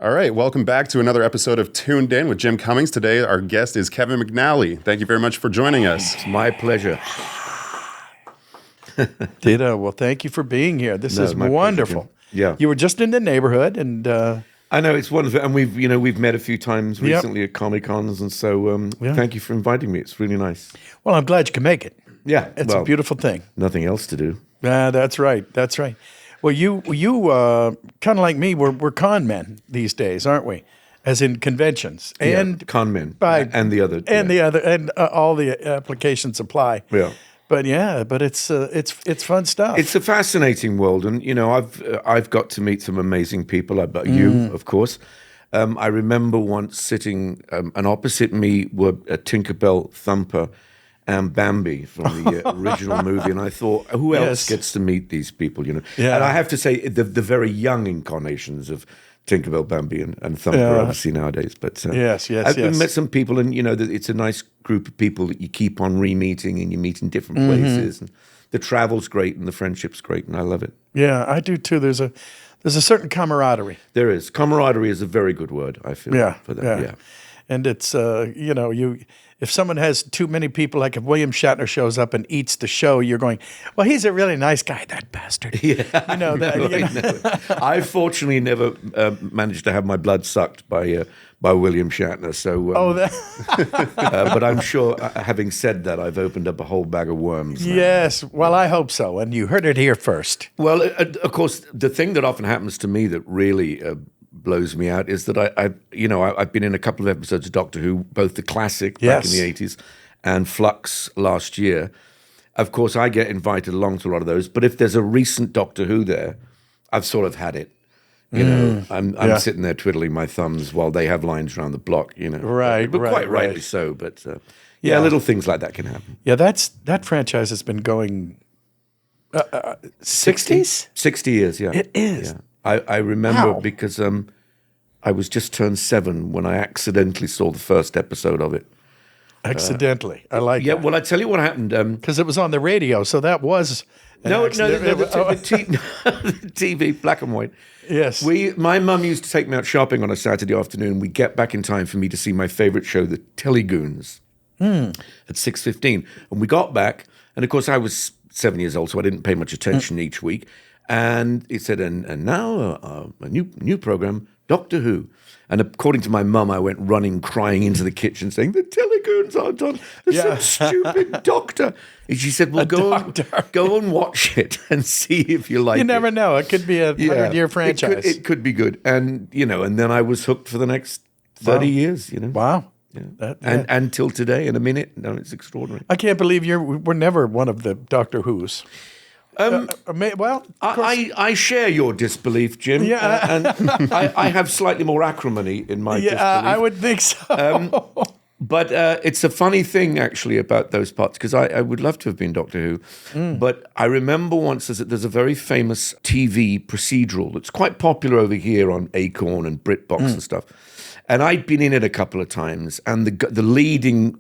All right, welcome back to another episode of Toon'd with Jim Cummings. Today, our guest is Kevin McNally. Thank you very much for joining us. It's my pleasure. Ditto. Well, thank you for being here. This is wonderful. Pleasure, yeah, you were just in the neighborhood, and I know it's wonderful. And we've met a few times recently at Comic Cons, and so thank you for inviting me. It's really nice. Well, I'm glad you can make it. Yeah, It's a beautiful thing. Nothing else to do. That's right. That's right. Well, you kind of like me. We're con men these days, aren't we? As in conventions and con men, and the other and all the applications apply. Yeah. But it's fun stuff. It's a fascinating world, and I've got to meet some amazing people. About you, of course. I remember once sitting, and opposite me were a Tinkerbell, Thumper, and Bambi from the original movie, and I thought, who else gets to meet these people? Yeah. And I have to say, the very young incarnations of Tinkerbell, Bambi, and Thumper, obviously nowadays. But I've met some people, and it's a nice group of people that you keep on re-meeting, and you meet in different places, and the travel's great, and the friendship's great, and I love it. Yeah, I do too. There's a certain camaraderie. There is. Camaraderie is a very good word, I feel. For that. Yeah. And it's if someone has too many people, like if William Shatner shows up and eats the show, you're going, well, he's a really nice guy, that bastard. Yeah, I fortunately never managed to have my blood sucked by William Shatner. So, but I'm sure, having said that, I've opened up a whole bag of worms now. Yes, well, I hope so, and you heard it here first. Well, of course, the thing that often happens to me that really blows me out is that I've been in a couple of episodes of Doctor Who, both the classic back in the 80s and Flux last year. Of course, I get invited along to a lot of those, but if there's a recent Doctor Who there, I've sort of had it. I'm sitting there twiddling my thumbs while they have lines around the block, Right, but quite rightly so. But little things like that can happen. Yeah, that franchise has been going 60s? 60 years, yeah. It is. Yeah. I remember because I was just turned 7 when I accidentally saw the first episode of it. Accidentally. I like that. Well, I tell you what happened. Because it was on the radio, so that was the TV, black and white. Yes. My mum used to take me out shopping on a Saturday afternoon. We'd get back in time for me to see my favorite show, the Telegoons, at 6:15. And we got back, and of course I was 7 years old, so I didn't pay much attention each week. And he said, and now a new program, Doctor Who. And according to my mum, I went running, crying into the kitchen, saying, the Telegoons aren't on. There's some stupid doctor. And she said, well, go and watch it and see if you like it. You never know. It could be a 100-year franchise. It could be good. And, and then I was hooked for the next 30 years, Wow. Yeah. And until today, in a minute. No, it's extraordinary. I can't believe we're never one of the Doctor Who's. I share your disbelief, Jim. Yeah. And I have slightly more acrimony in my disbelief. I would think so. But it's a funny thing, actually, about those parts, because I would love to have been Doctor Who. But I remember once there's a very famous TV procedural that's quite popular over here on Acorn and BritBox and stuff. And I'd been in it a couple of times, and the leading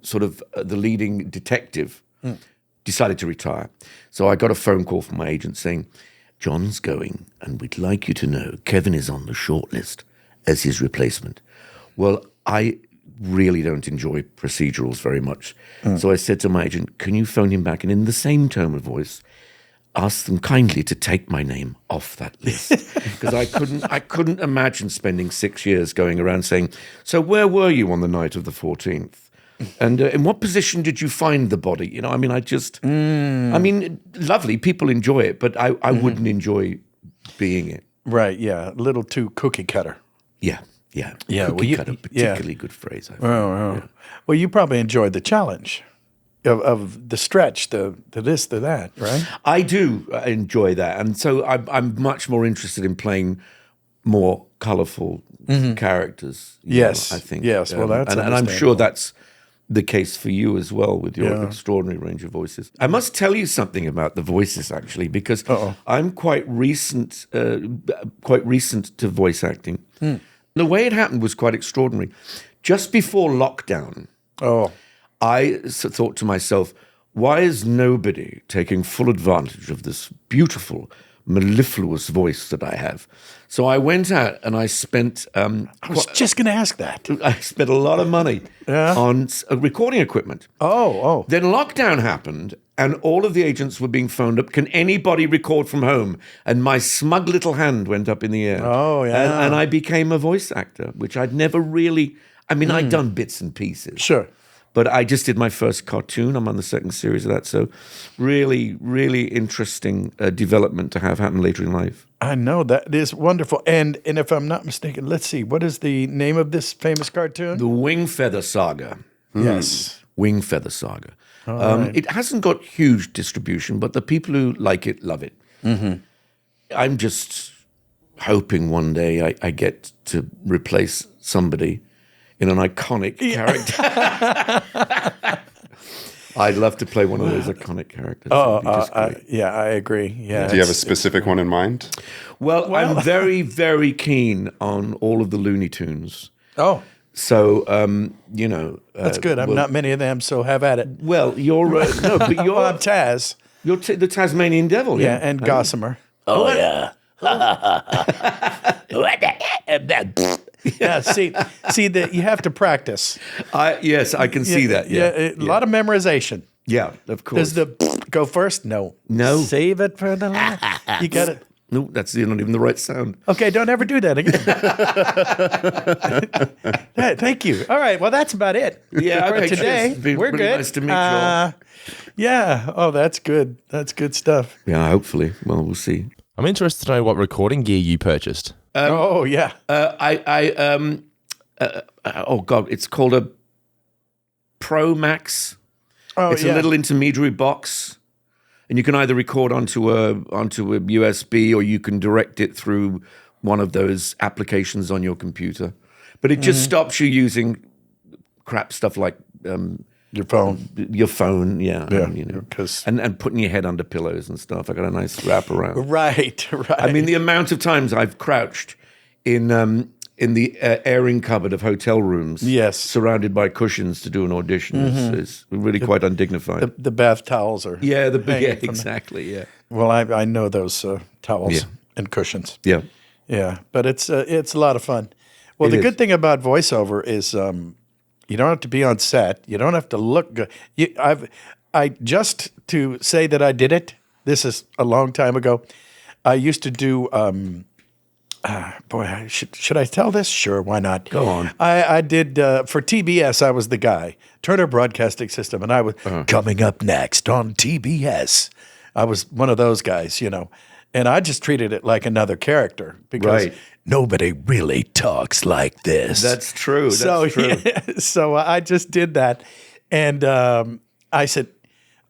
detective decided to retire. So I got a phone call from my agent saying, John's going, and we'd like you to know Kevin is on the shortlist as his replacement. Well, I really don't enjoy procedurals very much. So I said to my agent, can you phone him back? And in the same tone of voice, ask them kindly to take my name off that list. Because I couldn't imagine spending 6 years going around saying, so where were you on the night of the 14th? And in what position did you find the body? Lovely, people enjoy it, but I wouldn't enjoy being it. Right, yeah, a little too cookie cutter. Yeah. Cookie cutter, particularly good phrase. I think. Yeah. Well, you probably enjoyed the challenge of the stretch, the this, the that, right? I do enjoy that, and so I'm much more interested in playing more colourful characters. Yes, I think. Yes, well, that's and I'm sure that's the case for you as well with your extraordinary range of voices. I must tell you something about the voices, actually, because I'm quite recent to voice acting. The way it happened was quite extraordinary. Just before lockdown, I thought to myself, why is nobody taking full advantage of this beautiful mellifluous voice that I have. So I went out and I spent. I was just going to ask that. I spent a lot of money on recording equipment. Oh. Then lockdown happened, and all of the agents were being phoned up. Can anybody record from home? And my smug little hand went up in the air. Oh, yeah. And I became a voice actor, which I'd never really. I mean, I'd done bits and pieces. Sure. But I just did my first cartoon. I'm on the second series of that. So really, really interesting development to have happen later in life. I know, that is wonderful. And if I'm not mistaken, let's see, what is the name of this famous cartoon? The Wing Feather Saga. Yes. Wing Feather Saga. Right. It hasn't got huge distribution, but the people who like it love it. Mm-hmm. I'm just hoping one day I get to replace somebody in an iconic character. I'd love to play one of those iconic characters. Yeah, I agree. Yeah. Do you have a specific one in mind? Well, I'm very, very keen on all of the Looney Tunes. Oh, So, that's good. I'm not many of them, so have at it. Well, you're no, but you're Well, I'm Taz. You're the Tasmanian Devil. Yeah, and Gossamer. Oh, yeah. Yeah, see that you have to practice. Yes, I can see that. Yeah, a lot of memorization. Yeah, of course. Does the go first? No. Save it for the last. You got it. No, that's not even the right sound. Okay, don't ever do that again. Thank you. All right, well, that's about it. Yeah, for okay, today. cheers. Been We're really good. nice to meet you all. Yeah. Oh, that's good. That's good stuff. Yeah, hopefully. Well, we'll see. I'm interested to know what recording gear you purchased. Oh, yeah. Oh God, it's called a Pro Max. Oh, It's a little intermediary box, and you can either record onto a USB or you can direct it through one of those applications on your computer. But it just stops you using crap stuff like your phone. your phone, yeah, because and putting your head under pillows and stuff. I got a nice wrap around. right. I mean, the amount of times I've crouched in the airing cupboard of hotel rooms, Yes. surrounded by cushions to do an audition is really quite undignified. the bath towels are. hanging from the- Exactly, yeah, Well, I know those towels Yeah. and cushions. yeah. Yeah, but it's a lot of fun. Well, the is. good thing about voiceover is you don't have to be on set. You don't have to look good. I just to say that I did it. This is a long time ago. I used to do. Should I tell this? Sure, why not? Go on. I did for TBS. I was the guy, Turner Broadcasting System, and I was coming up next on TBS. I was one of those guys, and I just treated it like another character because Right. nobody really talks like this. That's true. That's true. So I just did that, and I said,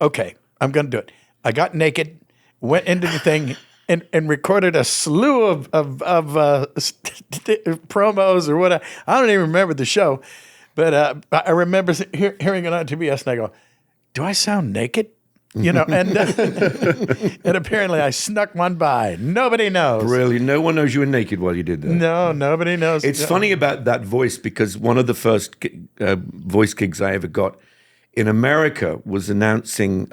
"Okay, I'm going to do it." I got naked, went into the thing, and recorded a slew of promos or what. I don't even remember the show, but I remember hearing it on TBS, and I go, "Do I sound naked?" And and apparently I snuck one by. Nobody knows. Really, no one knows you were naked while you did that. No, nobody knows. It's funny about that voice because one of the first voice gigs I ever got in America was announcing.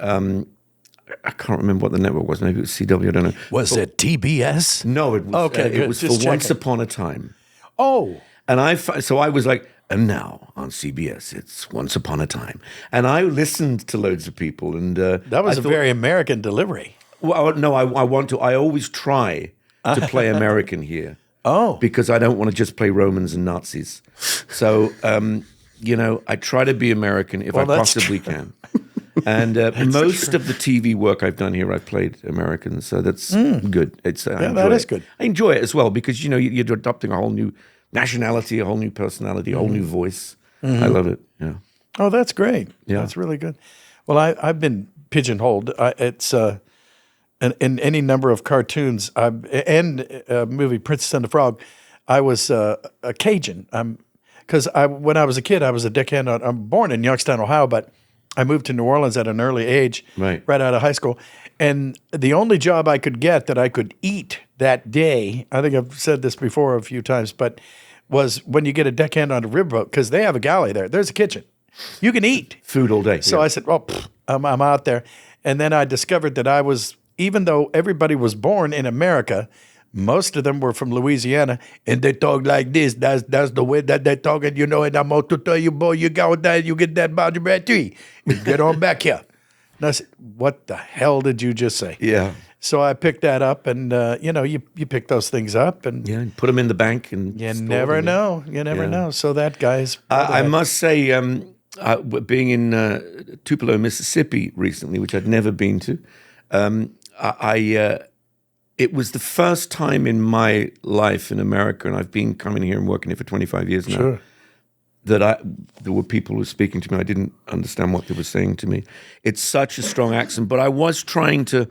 I can't remember what the network was. Maybe it was CW. I don't know. Was it TBS? No, it was. Okay, good. It was Just for Once checking. Upon a Time. Oh, And so I was like, and now on CBS, it's Once Upon a Time. And I listened to loads of people, and that was I a thought, very American delivery. Well, no, I want to. I always try to play American here. Oh. Because I don't want to just play Romans and Nazis. So, I try to be American if I that's possibly can. And most of the TV work I've done here, I've played American, so that's good. That is good. I enjoy it as well because you're adopting a whole new nationality, a whole new personality, a whole new voice. I love it. Yeah. Oh, that's great. Yeah. That's really good. Well, I've been pigeonholed. It's in any number of cartoons and movie Princess and the Frog. I was a Cajun. Because when I was a kid, I was a deckhand. I'm born in Youngstown, Ohio, but I moved to New Orleans at an early age, Right. out of high school. And the only job I could get that I could eat that day, I think I've said this before a few times, but was when you get a deckhand on a riverboat, because they have a galley there. There's a kitchen. You can eat. Food all day. So I said, well, I'm out there. And then I discovered that I was even though everybody was born in America, most of them were from Louisiana, and they talk like this. That's the way that they talk, and and I'm going to tell you, boy, you go there, you get that boundary bread tree. Get on back here. And I said, what the hell did you just say? Yeah. So I picked that up, and you pick those things up, and Yeah, and put them in the bank. And you store never them. know. You never know. So that guy's. I must say, being in Tupelo, Mississippi recently, which I'd never been to, it was the first time in my life in America, and I've been coming here and working here for 25 years now, Sure. that there were people who were speaking to me. I didn't understand what they were saying to me. It's such a strong accent, but I was trying to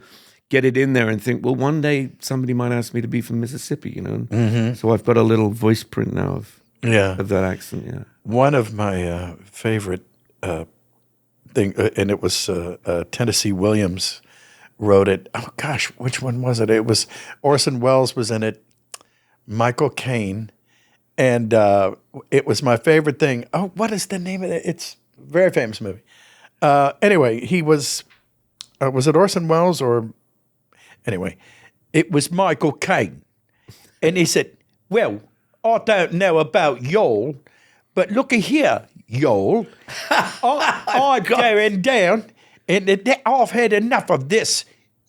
get it in there and think, well, one day somebody might ask me to be from Mississippi, Mm-hmm. So I've got a little voice print now of that accent, yeah. One of my favorite thing, and it was Tennessee Williams wrote it. Oh gosh, which one was it? It was Orson Welles was in it, Michael Caine, and it was my favorite thing. Oh, what is the name of it? It's a very famous movie. Anyway, he was it Orson Welles or anyway, it was Michael Caine, and he said, "Well, I don't know about y'all, but looky here, y'all, I'm going down, and I've had enough of this,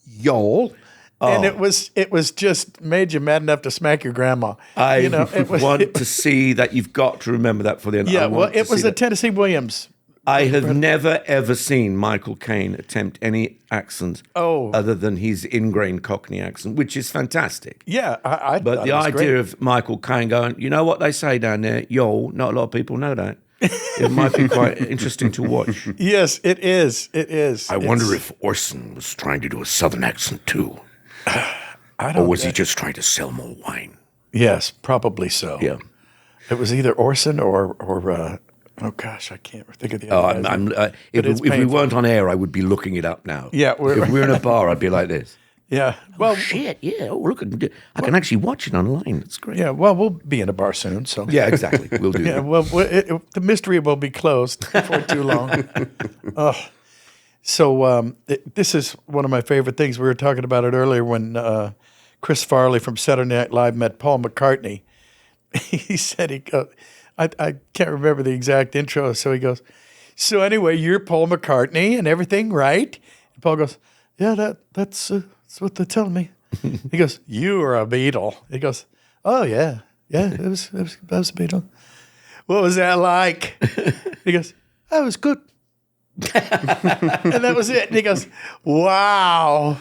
y'all." And it was just made you mad enough to smack your grandma. I it was, want to see that. You've got to remember that for the end. Yeah, I well, want to it was see a that. Tennessee Williams. I have never, ever seen Michael Caine attempt any accent other than his ingrained Cockney accent, which is fantastic. Yeah, I But thought the it was idea great. of Michael Caine going, you know what they say down there, yo, not a lot of people know that. It might be quite interesting to watch. Yes, it is. It is. I wonder if Orson was trying to do a southern accent too. I don't Or was he just trying to sell more wine? Yes, probably so. Yeah. It was either Orson or oh gosh, I can't think of the other guy's name. If it's we painful. weren't on air, I would be looking it up now. Yeah, if we're in a bar, I'd be like this. Yeah. Well, Shit, yeah. Oh, look, I can actually watch it online. It's great. yeah. Well, we'll be in a bar soon, so. Yeah, exactly. We'll do Yeah. that. Well, the mystery will be closed before too long. So this is one of my favorite things. We were talking about it earlier when Chris Farley from Saturday Night Live met Paul McCartney. He said I can't remember the exact intro, so he goes, "So anyway, you're Paul McCartney and everything, right?" And Paul goes, "Yeah, that's what they're telling me." He goes, "You are a Beatle." He goes, "Oh yeah, it was a Beatle." "What was that like?" He goes, "That was good." And that was it. And he goes, "Wow."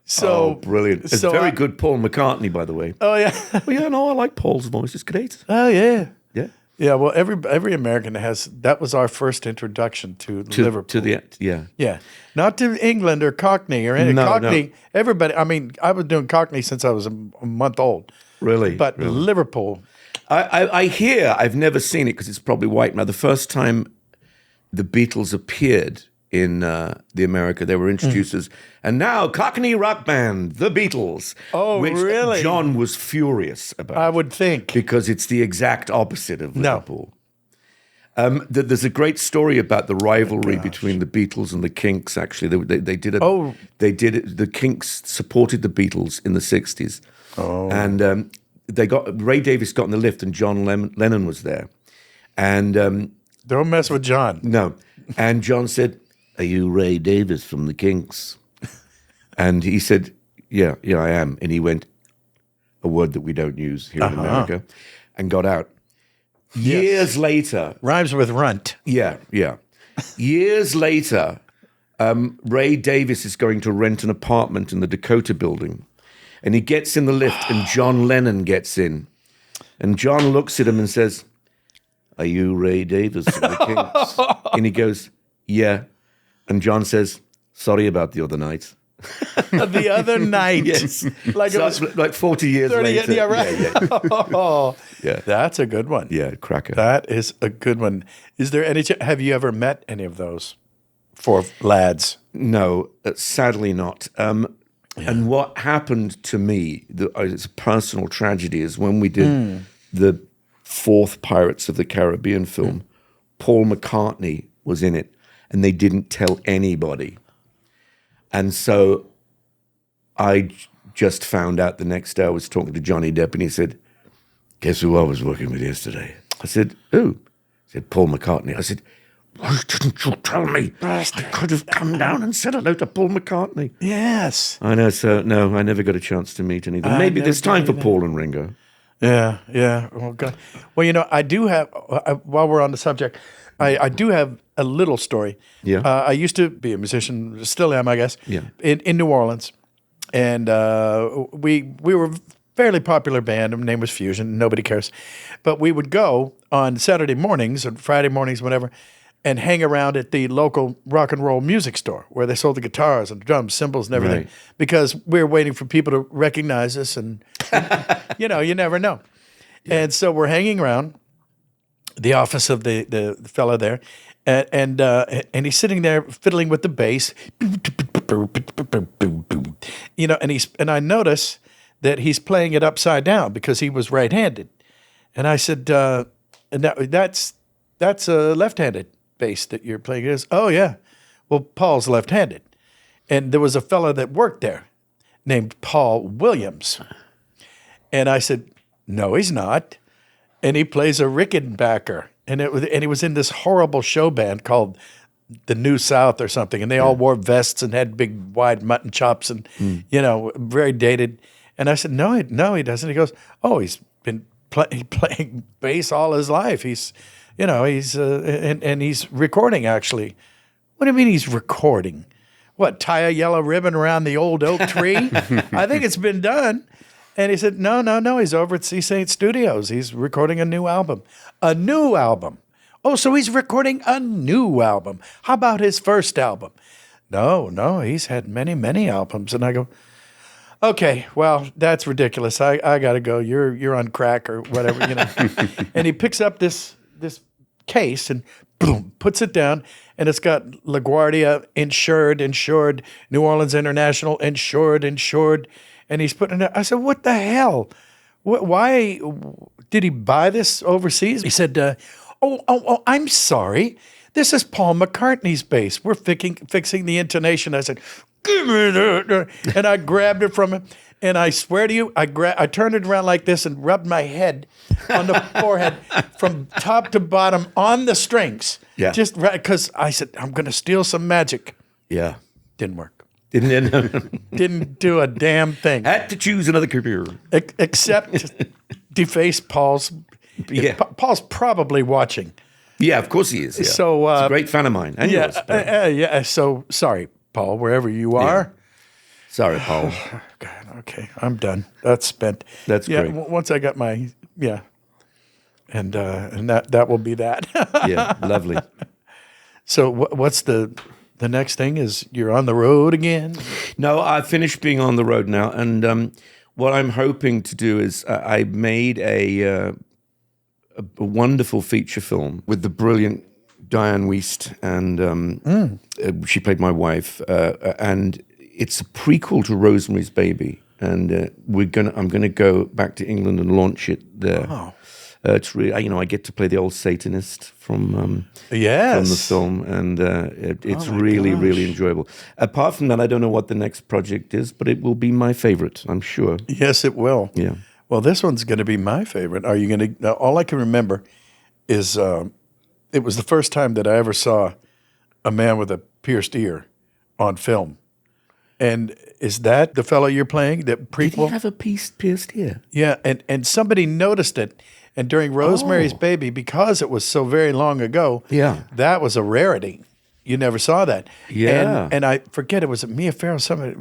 So Brilliant. It's so very good Paul McCartney, by the way. Oh yeah. Well, yeah, no, I like Paul's voice. It's great. Oh yeah. Yeah. Yeah, well, every American that was our first introduction to Liverpool. To the, yeah. Yeah, not to England or Cockney or any No, Cockney. no. Everybody, I mean, I was doing Cockney since I was a month old. Really? But Really? Liverpool, I hear, I've never seen it because it's probably white now. The first time the Beatles appeared in the America, they were introduced as, and now Cockney rock band, the Beatles. Oh, which really? John was furious about. I would think. Because it's the exact opposite of No. Liverpool. There's a great story about the rivalry between the Beatles and the Kinks. Actually, they did it. Oh. They did it. The Kinks supported the Beatles in the '60s, and they got Ray Davis got in the lift, and John Lennon was there, and Don't mess with John. no, and John said, "Are you Ray Davis from the Kinks?" And he said, "Yeah, I am." And he went, a word that we don't use here in America, and got out. Years later, Rhymes with runt. yeah. Years later, Ray Davis is going to rent an apartment in the Dakota building. And he gets in the lift, and John Lennon gets in. And John looks at him and says, "Are you Ray Davis from the Kinks?" And he goes, "Yeah." And John says, "Sorry about the other night." The other night. Yes. Like So it was it's like 40 years 30 later. Yeah, right. Yeah. Yeah. That's a good one. Yeah, cracker. That is a good one. Is there any? Have you ever met any of those four lads? No, sadly not. And what happened to me, it's a personal tragedy, is when we did the fourth Pirates of the Caribbean film, Paul McCartney was in it, and they didn't tell anybody. And so just found out the next day. I was talking to Johnny Depp, and he said, "Guess who I was working with yesterday?" I said, "Who?" He said, "Paul McCartney." I said, "Why didn't you tell me? I could have come down and said hello to Paul McCartney." Yes. I know, so no, I never got a chance to meet any of them. Maybe there's time for Paul and Ringo. Yeah. Oh, God. Well, I do have, while we're on the subject, I do have a little story. Yeah. I used to be a musician, still am, I guess, Yeah. in New Orleans. And we were a fairly popular band. Our name was Fusion. Nobody cares. But we would go on Saturday mornings and Friday mornings, whatever, and hang around at the local rock and roll music store where they sold the guitars and the drums, cymbals, and everything. Right. Because we were waiting for people to recognize us, and you never know. Yeah. And so we're hanging around the office of the fellow there, and he's sitting there fiddling with the bass, and I notice that he's playing it upside down because he was right-handed, and I said, and that's a left-handed bass that you're playing. He goes, "Oh yeah, well Paul's left-handed," and there was a fellow that worked there named Paul Williams, and I said, "No, he's not." And he plays a Rickenbacker, and he was in this horrible show band called the New South or something, and they all wore vests and had big wide mutton chops and very dated. And I said, "No, he doesn't." He goes, "Oh, he's been playing bass all his life. He's he's recording actually." "What do you mean he's recording? What, tie a yellow ribbon around the old oak tree?" "I think it's been done." And he said, no, he's over at C-Saint Studios. He's recording a new album. A new album? Oh, so he's recording a new album. How about his first album? No, he's had many, many albums. And I go, "Okay, well, that's ridiculous. I got to go. You're on crack or whatever, And he picks up this case and boom, puts it down, and it's got LaGuardia insured, New Orleans International insured. And he's putting it. I said, "What the hell? Why did he buy this overseas?" He said, "Oh, I'm sorry. This is Paul McCartney's bass. We're fixing the intonation." I said, "Give me that!" And I grabbed it from him. And I swear to you, I turned it around like this and rubbed my head on the forehead from top to bottom on the strings. Yeah. Just because I said, "I'm going to steal some magic." Yeah. Didn't work. Didn't do a damn thing. Had to choose another career. Except deface Paul's. Yeah. Paul's probably watching. Yeah, of course he is. Yeah. So he's a great fan of mine. And yours. So sorry, Paul, wherever you are. Sorry, Paul. God, okay, I'm done. That's spent. That's great. Once I got my and that will be that. Yeah, lovely. So what's the next thing? Is you're on the road again? No, I've finished being on the road now, and what I'm hoping to do is I made a wonderful feature film with the brilliant Diane Wiest, and she played my wife, and it's a prequel to Rosemary's Baby, and I'm gonna go back to England and launch it there. Oh. It's really, I get to play the old Satanist from the film, and it's really enjoyable. Apart from that, I don't know what the next project is, but it will be my favorite, I'm sure. Yes, it will. Yeah. Well, this one's going to be my favorite. Are you going to? All I can remember is it was the first time that I ever saw a man with a pierced ear on film. And is that the fellow you're playing? The prequel? Did he have a pierced ear? Yeah, and somebody noticed it. And during Rosemary's Baby, because it was so very long ago, that was a rarity. You never saw that. Yeah. And I forget, it was Mia Farrow, somebody,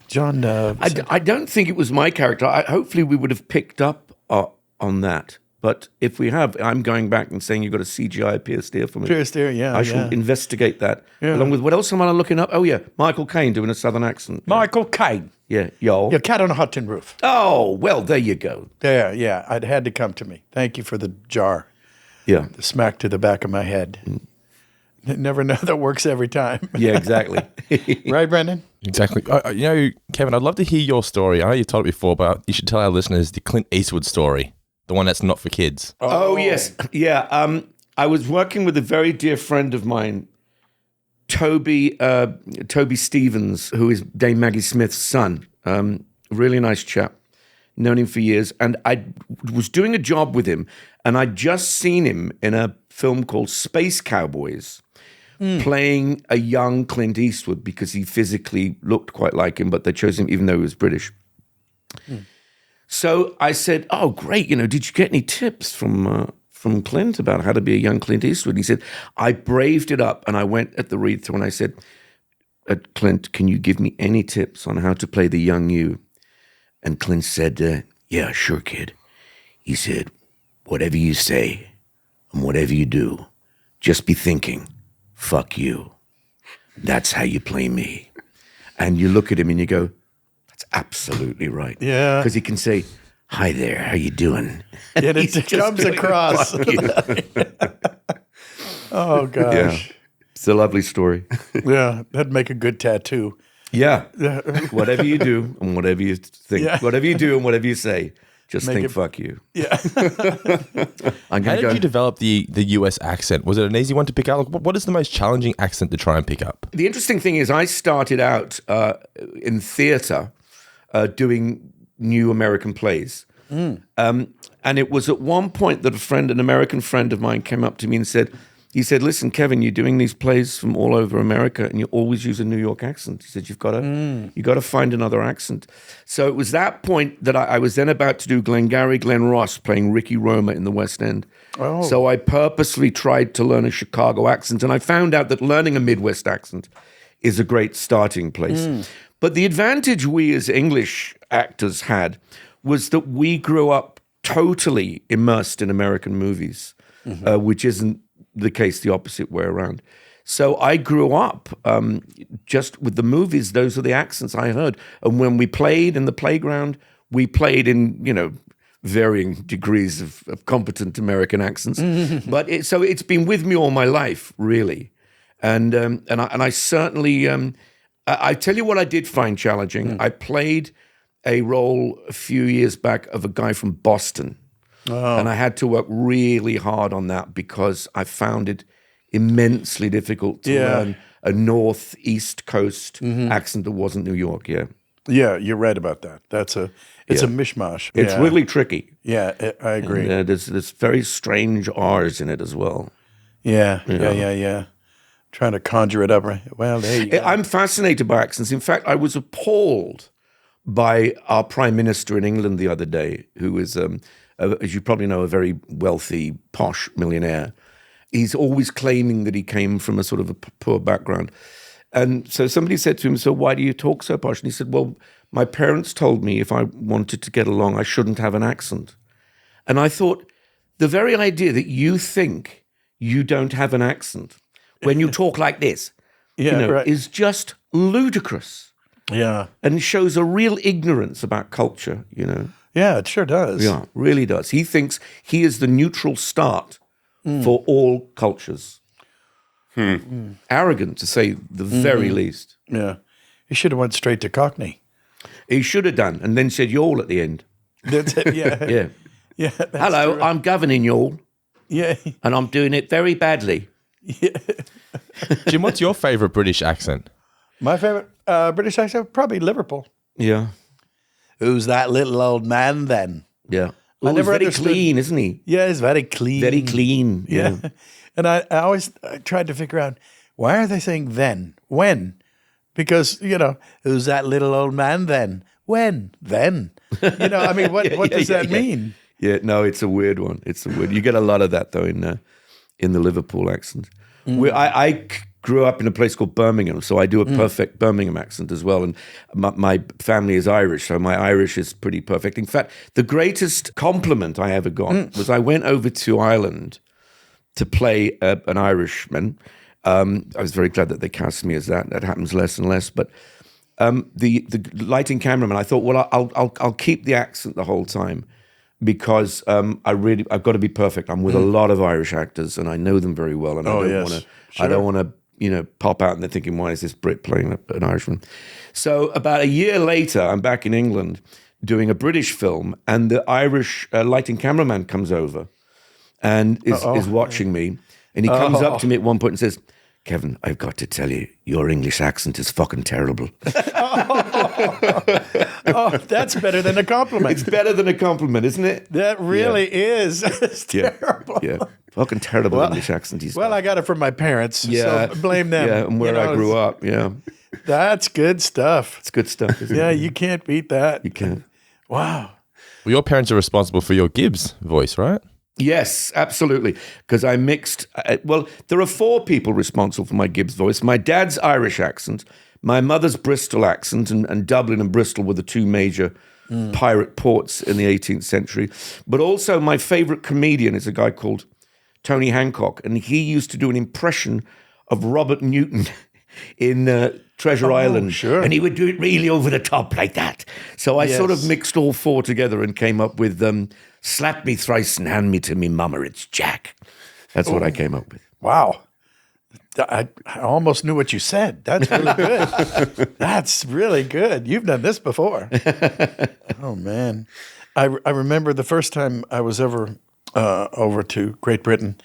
John. I don't think it was my character. Hopefully we would have picked up on that. But if we have, I'm going back and saying you've got a CGI pierced ear for me. Pierced ear, yeah. I shall investigate that. Along with, what else am I looking up? Oh, yeah, Michael Caine doing a Southern accent. Michael Caine. Yeah, yo. Your Cat on a Hot Tin Roof. Oh, well, there you go. There, yeah. It had to come to me. Thank you for the jar. Yeah. The smack to the back of my head. Never know that works every time. Yeah, exactly. Right, Brendan? Exactly. Kevin, I'd love to hear your story. I know you've told it before, but you should tell our listeners the Clint Eastwood story, the one that's not for kids. Oh yes. Yeah. I was working with a very dear friend of mine Toby Stevens, who is Dame Maggie Smith's son. Really nice chap. Known him for years. And I was doing a job with him, and I'd just seen him in a film called Space Cowboys, playing a young Clint Eastwood because he physically looked quite like him, but they chose him even though he was British. So I said, "Oh, great! Did you get any tips from Clint about how to be a young Clint Eastwood?" He said, "I braved it up, and I went at the read through, and I said, Clint, can you give me any tips on how to play the young you?" And Clint said, "Yeah, sure, kid." He said, "Whatever you say and whatever you do, just be thinking, fuck you. That's how you play me." And you look at him and you go, "That's absolutely right." Yeah. Because he can say, "Hi there, how you doing?" And it He's just comes going, across. "Fuck you." Oh, gosh. Yeah. It's a lovely story. Yeah, that'd make a good tattoo. Yeah. Whatever you do and whatever you think, Yeah. whatever you do and whatever you say, just Make think, it- fuck you. Yeah. I'm How going to did you go. develop the US accent? Was it an easy one to pick up? What is the most challenging accent to try and pick up? The interesting thing is I started out in theater doing new American plays. And it was at one point that an American friend of mine came up to me and said, "Listen, Kevin, you're doing these plays from all over America and you always use a New York accent." He said, you got to find another accent. So it was that point that I was then about to do Glengarry Glen Ross playing Ricky Roma in the West End. Oh. So I purposely tried to learn a Chicago accent, and I found out that learning a Midwest accent is a great starting place. But the advantage we as English actors had was that we grew up totally immersed in American movies, which isn't the case the opposite way around. So I grew up just with the movies. Those are the accents I heard. And when we played in the playground, we played in, varying degrees of competent American accents. But so it's been with me all my life, really. And I certainly, I tell you what I did find challenging. I played a role a few years back of a guy from Boston. And I had to work really hard on that because I found it immensely difficult to learn a Northeast Coast accent that wasn't New York. Yeah. Yeah, you're right about that. It's a mishmash. It's really tricky. Yeah, I agree. And, there's very strange R's in it as well. Yeah. Trying to conjure it up. Right? Well, there you go. I'm fascinated by accents. In fact, I was appalled by our Prime Minister in England the other day, who is, as you probably know, a very wealthy, posh millionaire. He's always claiming that he came from a sort of a poor background. And so somebody said to him, "So why do you talk so posh?" And he said, "Well, my parents told me if I wanted to get along, I shouldn't have an accent." And I thought, the very idea that you think you don't have an accent when you talk like this, right. is just ludicrous. Yeah. And shows a real ignorance about culture, Yeah, it sure does. Yeah, really does. He thinks he is the neutral start for all cultures. Arrogant, to say the very least. Yeah. You should have went straight to Cockney. He should have done, and then said y'all at the end. That's it. Yeah. Yeah. Yeah. that's Hello, true. I'm governing y'all, Yeah. and I'm doing it very badly. Jim, what's your favorite British accent? My favorite British accent, probably Liverpool. Yeah. Who's that little old man then? Yeah. I He's never very understood- clean, isn't he? Yeah, he's very clean. Very clean. Yeah. And I always tried to figure out, why are they saying then? When? Because, who's that little old man then? When? Then? I mean, what does that mean? Yeah, no, it's a weird one. You get a lot of that though in the Liverpool accent. I grew up in a place called Birmingham, so I do a perfect Birmingham accent as well. And my family is Irish, so my Irish is pretty perfect. In fact, the greatest compliment I ever got was I went over to Ireland to play an Irishman. I was very glad that they cast me as that. That happens less and less. But the lighting cameraman, I thought, well, I'll keep the accent the whole time because I've got to be perfect. I'm with a lot of Irish actors, and I know them very well, and I don't want to pop out and they're thinking, why is this Brit playing an Irishman? So about a year later, I'm back in England doing a British film, and the Irish lighting cameraman comes over and is watching me, and he comes up to me at one point and says, Kevin, I've got to tell you, your English accent is fucking terrible. Oh, that's better than a compliment. It's better than a compliment, isn't it? That really is. It's terrible. Yeah. Fucking terrible English accent. Well, I got it from my parents, so blame them. Yeah, and where I grew up, yeah. That's good stuff. It's good stuff, isn't Yeah, it? you can't beat that. You can't. Wow. Well, your parents are responsible for your Gibbs voice, right? Yes, absolutely. Because I mixed. Well, there are 4 people responsible for my Gibbs voice. My dad's Irish accent, my mother's Bristol accent, and Dublin and Bristol were the 2 major pirate ports in the 18th century. But also, my favorite comedian is a guy called Tony Hancock, and he used to do an impression of Robert Newton in Treasure Island. Sure. And he would do it really over the top like that. So I sort of Yes. mixed all 4 together and came up with slap me thrice and hand me to me mama, it's Jack. That's what I came up with. Wow. I almost knew what you said. That's really good. That's really good. You've done this before. Oh, man. I remember the first time I was ever over to Great Britain,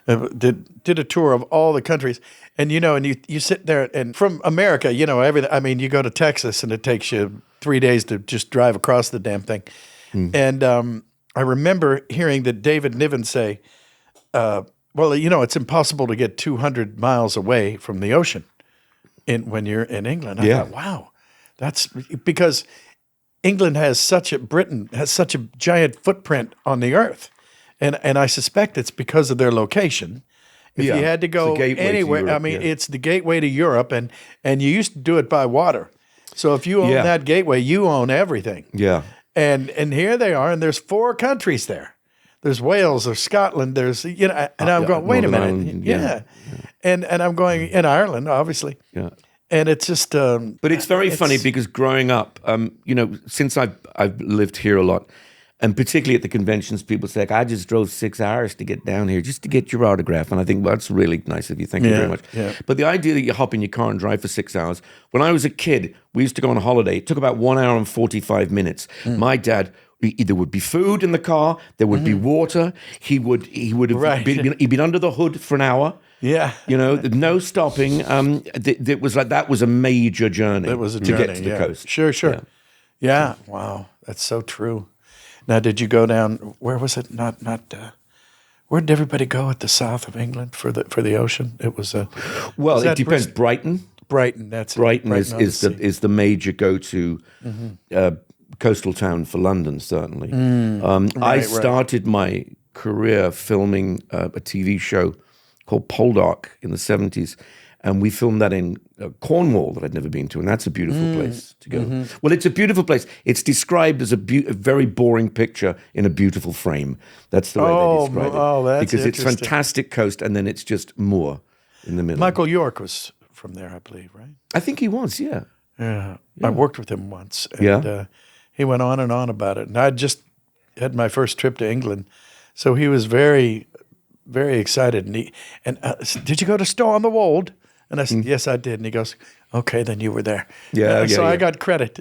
did a tour of all the countries. And, and you sit there, and from America, everything. I mean, you go to Texas, and it takes you 3 days to just drive across the damn thing. And I remember hearing that David Niven say, well, it's impossible to get 200 miles away from the ocean when you're in England. I thought, wow, that's because Britain has such a giant footprint on the earth. And I suspect it's because of their location. If you had to go anywhere, Europe, it's the gateway to Europe, and you used to do it by water. So if you own that gateway, you own everything. Yeah. And here they are, and there's 4 countries there. There's Wales, there's Scotland, there's and I'm going, wait a Northern minute, Ireland, and I'm going in Ireland, obviously. Yeah. And it's just, But it's very funny because growing up, since I've lived here a lot, and particularly at the conventions, people say, I just drove 6 hours to get down here just to get your autograph. And I think, well, that's really nice of you. Thank you very much. Yeah. But the idea that you hop in your car and drive for 6 hours, when I was a kid, we used to go on a holiday. It took about 1 hour and 45 minutes. My dad, there would be food in the car, there would be water. He would have he'd been under the hood for an hour. Yeah. No stopping. It was like that was a major journey. It was a to journey, get to the coast. Sure. Yeah. Wow. That's so true. Now, did you go down? Where was it? Where did everybody go at the south of England for the ocean? It was Well, it depends. Brighton. That's Brighton it. is the major go-to coastal town for London. Certainly. I started my career filming a TV show called Poldark in the 70s. And we filmed that in Cornwall that I'd never been to, and that's a beautiful place to go. Well, it's a beautiful place. It's described as a very boring picture in a beautiful frame. That's the way they describe it. Oh, that's because it's interesting. fantastic coast, and then it's just moor in the middle. Michael York was from there, I believe, right? I think he was, yeah. Yeah. I worked with him once, and he went on and on about it. And I just had my first trip to England, so he was very, very excited. And did you go to Stow on the Wold? And I said, yes, I did. And he goes, okay, then you were there. So I got credit.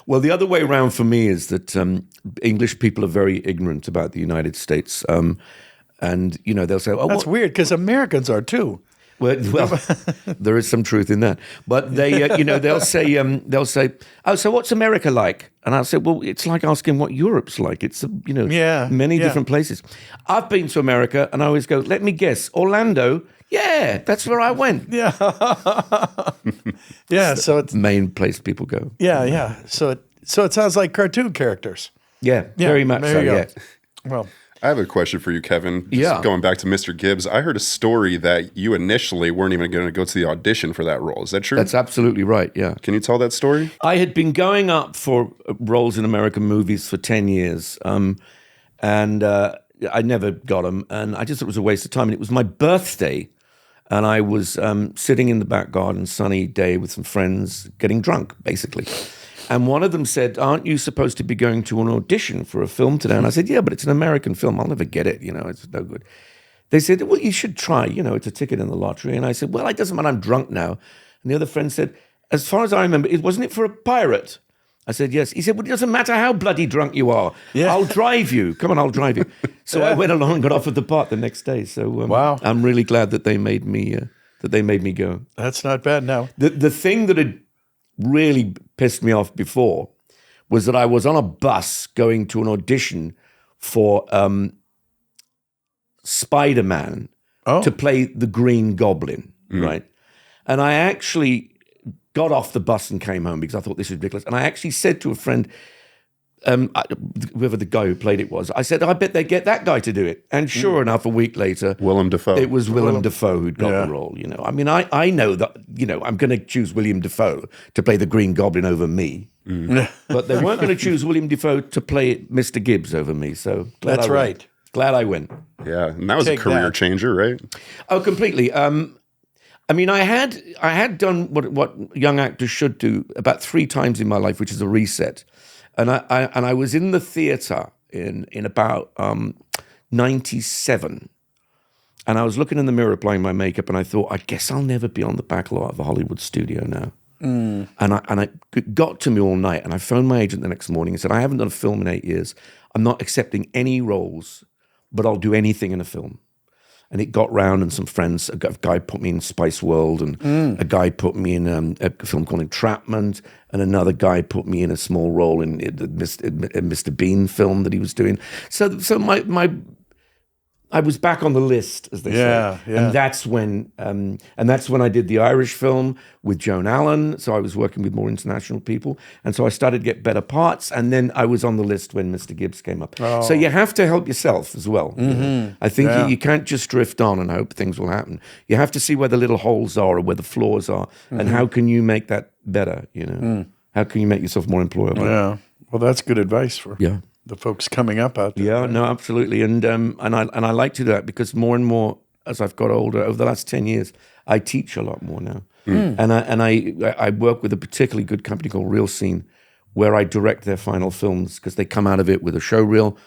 Well, the other way around for me is that English people are very ignorant about the United States. And, they'll say, oh, that's weird because Americans are too. Well, there is some truth in that. But they, they'll say, oh, so what's America like? And I'll say, well, it's like asking what Europe's like. It's, many different places. I've been to America, and I always go, let me guess, Orlando. Yeah, that's where I went. Yeah. Yeah, so it's the main place people go. Yeah. So it sounds like cartoon characters. Yeah, very much so, yeah. Well, I have a question for you, Kevin. Yeah. Going back to Mr. Gibbs, I heard a story that you initially weren't even going to go to the audition for that role. Is that true? That's absolutely right, yeah. Can you tell that story? I had been going up for roles in American movies for 10 years, and I never got them, and I just thought it was a waste of time. And it was my birthday, and I was sitting in the back garden, sunny day with some friends, getting drunk, basically. And one of them said, aren't you supposed to be going to an audition for a film today? And I said, yeah, but it's an American film. I'll never get it. It's no good. They said, well, you should try. It's a ticket in the lottery. And I said, well, it doesn't matter. I'm drunk now. And the other friend said, as far as I remember, wasn't it for a pirate? I said, yes. He said, well, it doesn't matter how bloody drunk you are. Yeah. I'll drive you. Come on, I'll drive you. So I went along and got offered the part the next day. So wow. I'm really glad that they made me but they made me go. That's not bad. No. The thing that had really pissed me off before was that I was on a bus going to an audition for Spider-Man to play the Green Goblin, right? And I actually got off the bus and came home because I thought this was ridiculous. And I actually said to a friend, whoever the guy who played it was, I said, I bet they get that guy to do it. And sure enough, a week later, Willem Dafoe. it was Willem Dafoe who'd got the role. You know, I mean, I know that, you know, I'm going to choose William Dafoe to play the Green Goblin over me. But they weren't going to choose William Dafoe to play Mr. Gibbs over me. So glad That's I went. right. Glad I went. Yeah, and that was Take a career that. changer, right? Oh, completely. I mean, I had done what young actors should do about 3 times in my life, which is a reset. And I was in the theater in about 97. And I was looking in the mirror applying my makeup, and I thought, I guess I'll never be on the back lot of a Hollywood studio now. And it got to me all night, and I phoned my agent the next morning and said, I haven't done a film in 8 years. I'm not accepting any roles, but I'll do anything in a film. And it got round, and some friends, a guy put me in Spice World, and a guy put me in a film called Entrapment, and another guy put me in a small role in the Mr. Bean film that he was doing. So I was back on the list, as they say. Yeah. And that's when I did the Irish film with Joan Allen. So I was working with more international people. And so I started to get better parts. And then I was on the list when Mr. Gibbs came up. Oh. So you have to help yourself as well. You know? I think you can't just drift on and hope things will happen. You have to see where the little holes are or where the flaws are. And how can you make that better, you know? How can you make yourself more employable? Yeah. Well, that's good advice for the folks coming up out there. Yeah, no, absolutely, and I like to do that because more and more as I've got older, over the last 10 years, I teach a lot more now, and I work with a particularly good company called Reel Scene, where I direct their final films because they come out of it with a show reel,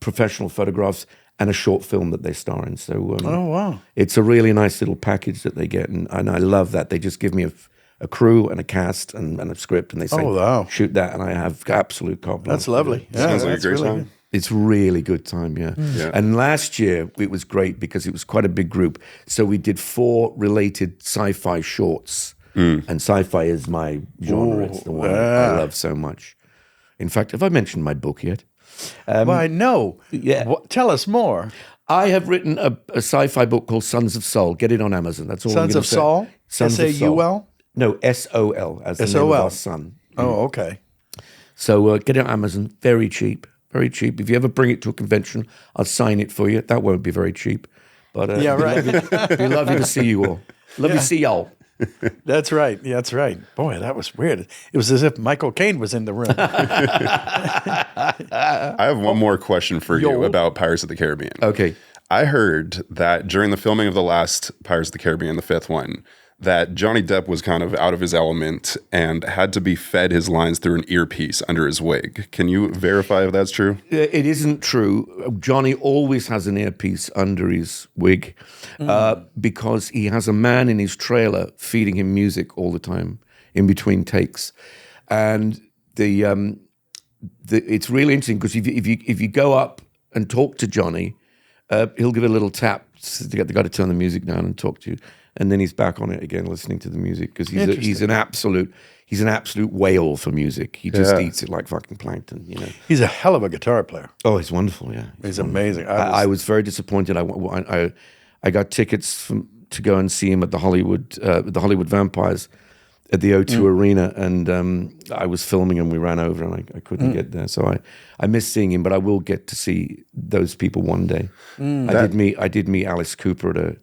professional photographs, and a short film that they star in. So, Oh, wow. it's a really nice little package that they get, and I love that. They just give me a crew and a cast and a script, and they say, Oh, wow. shoot that, and I have absolute confidence. That's lovely. Yeah, Sounds like a that's great really time. good. It's really good time, yeah. Yeah. And last year, it was great because it was quite a big group. So we did 4 related sci-fi shorts. And sci-fi is my genre. It's the one I love so much. In fact, have I mentioned my book yet? Why, no. Yeah. Tell us more. I have written a sci-fi book called Sons of Soul. Get it on Amazon. That's all I'm Sons gonna of say. Saul? Sons of Soul. S-A-U-L? No, S-O-L, as the name of our son. Oh, okay. So get it on Amazon. Very cheap. Very cheap. If you ever bring it to a convention, I'll sign it for you. That won't be very cheap. But Yeah, right. it'd be lovely to see you all. Love to see y'all. That's right. Yeah, that's right. Boy, that was weird. It was as if Michael Caine was in the room. I have one more question for you about Pirates of the Caribbean. Okay. I heard that during the filming of the last Pirates of the Caribbean, the 5th one, that Johnny Depp was kind of out of his element and had to be fed his lines through an earpiece under his wig. Can you verify if that's true? It isn't true. Johnny always has an earpiece under his wig because he has a man in his trailer feeding him music all the time in between takes. And it's really interesting because if you go up and talk to Johnny, he'll give a little tap to get the guy to turn the music down and talk to you, and then he's back on it again, listening to the music because he's an absolute whale for music. He just eats it like fucking plankton, you know. He's a hell of a guitar player. Oh, it's wonderful, yeah. He's amazing. I was very disappointed. I got tickets to go and see him at the Hollywood Vampires at the O2 Arena, and I was filming and we ran over and I couldn't get there. So I missed seeing him, but I will get to see those people one day. I did meet Alice Cooper at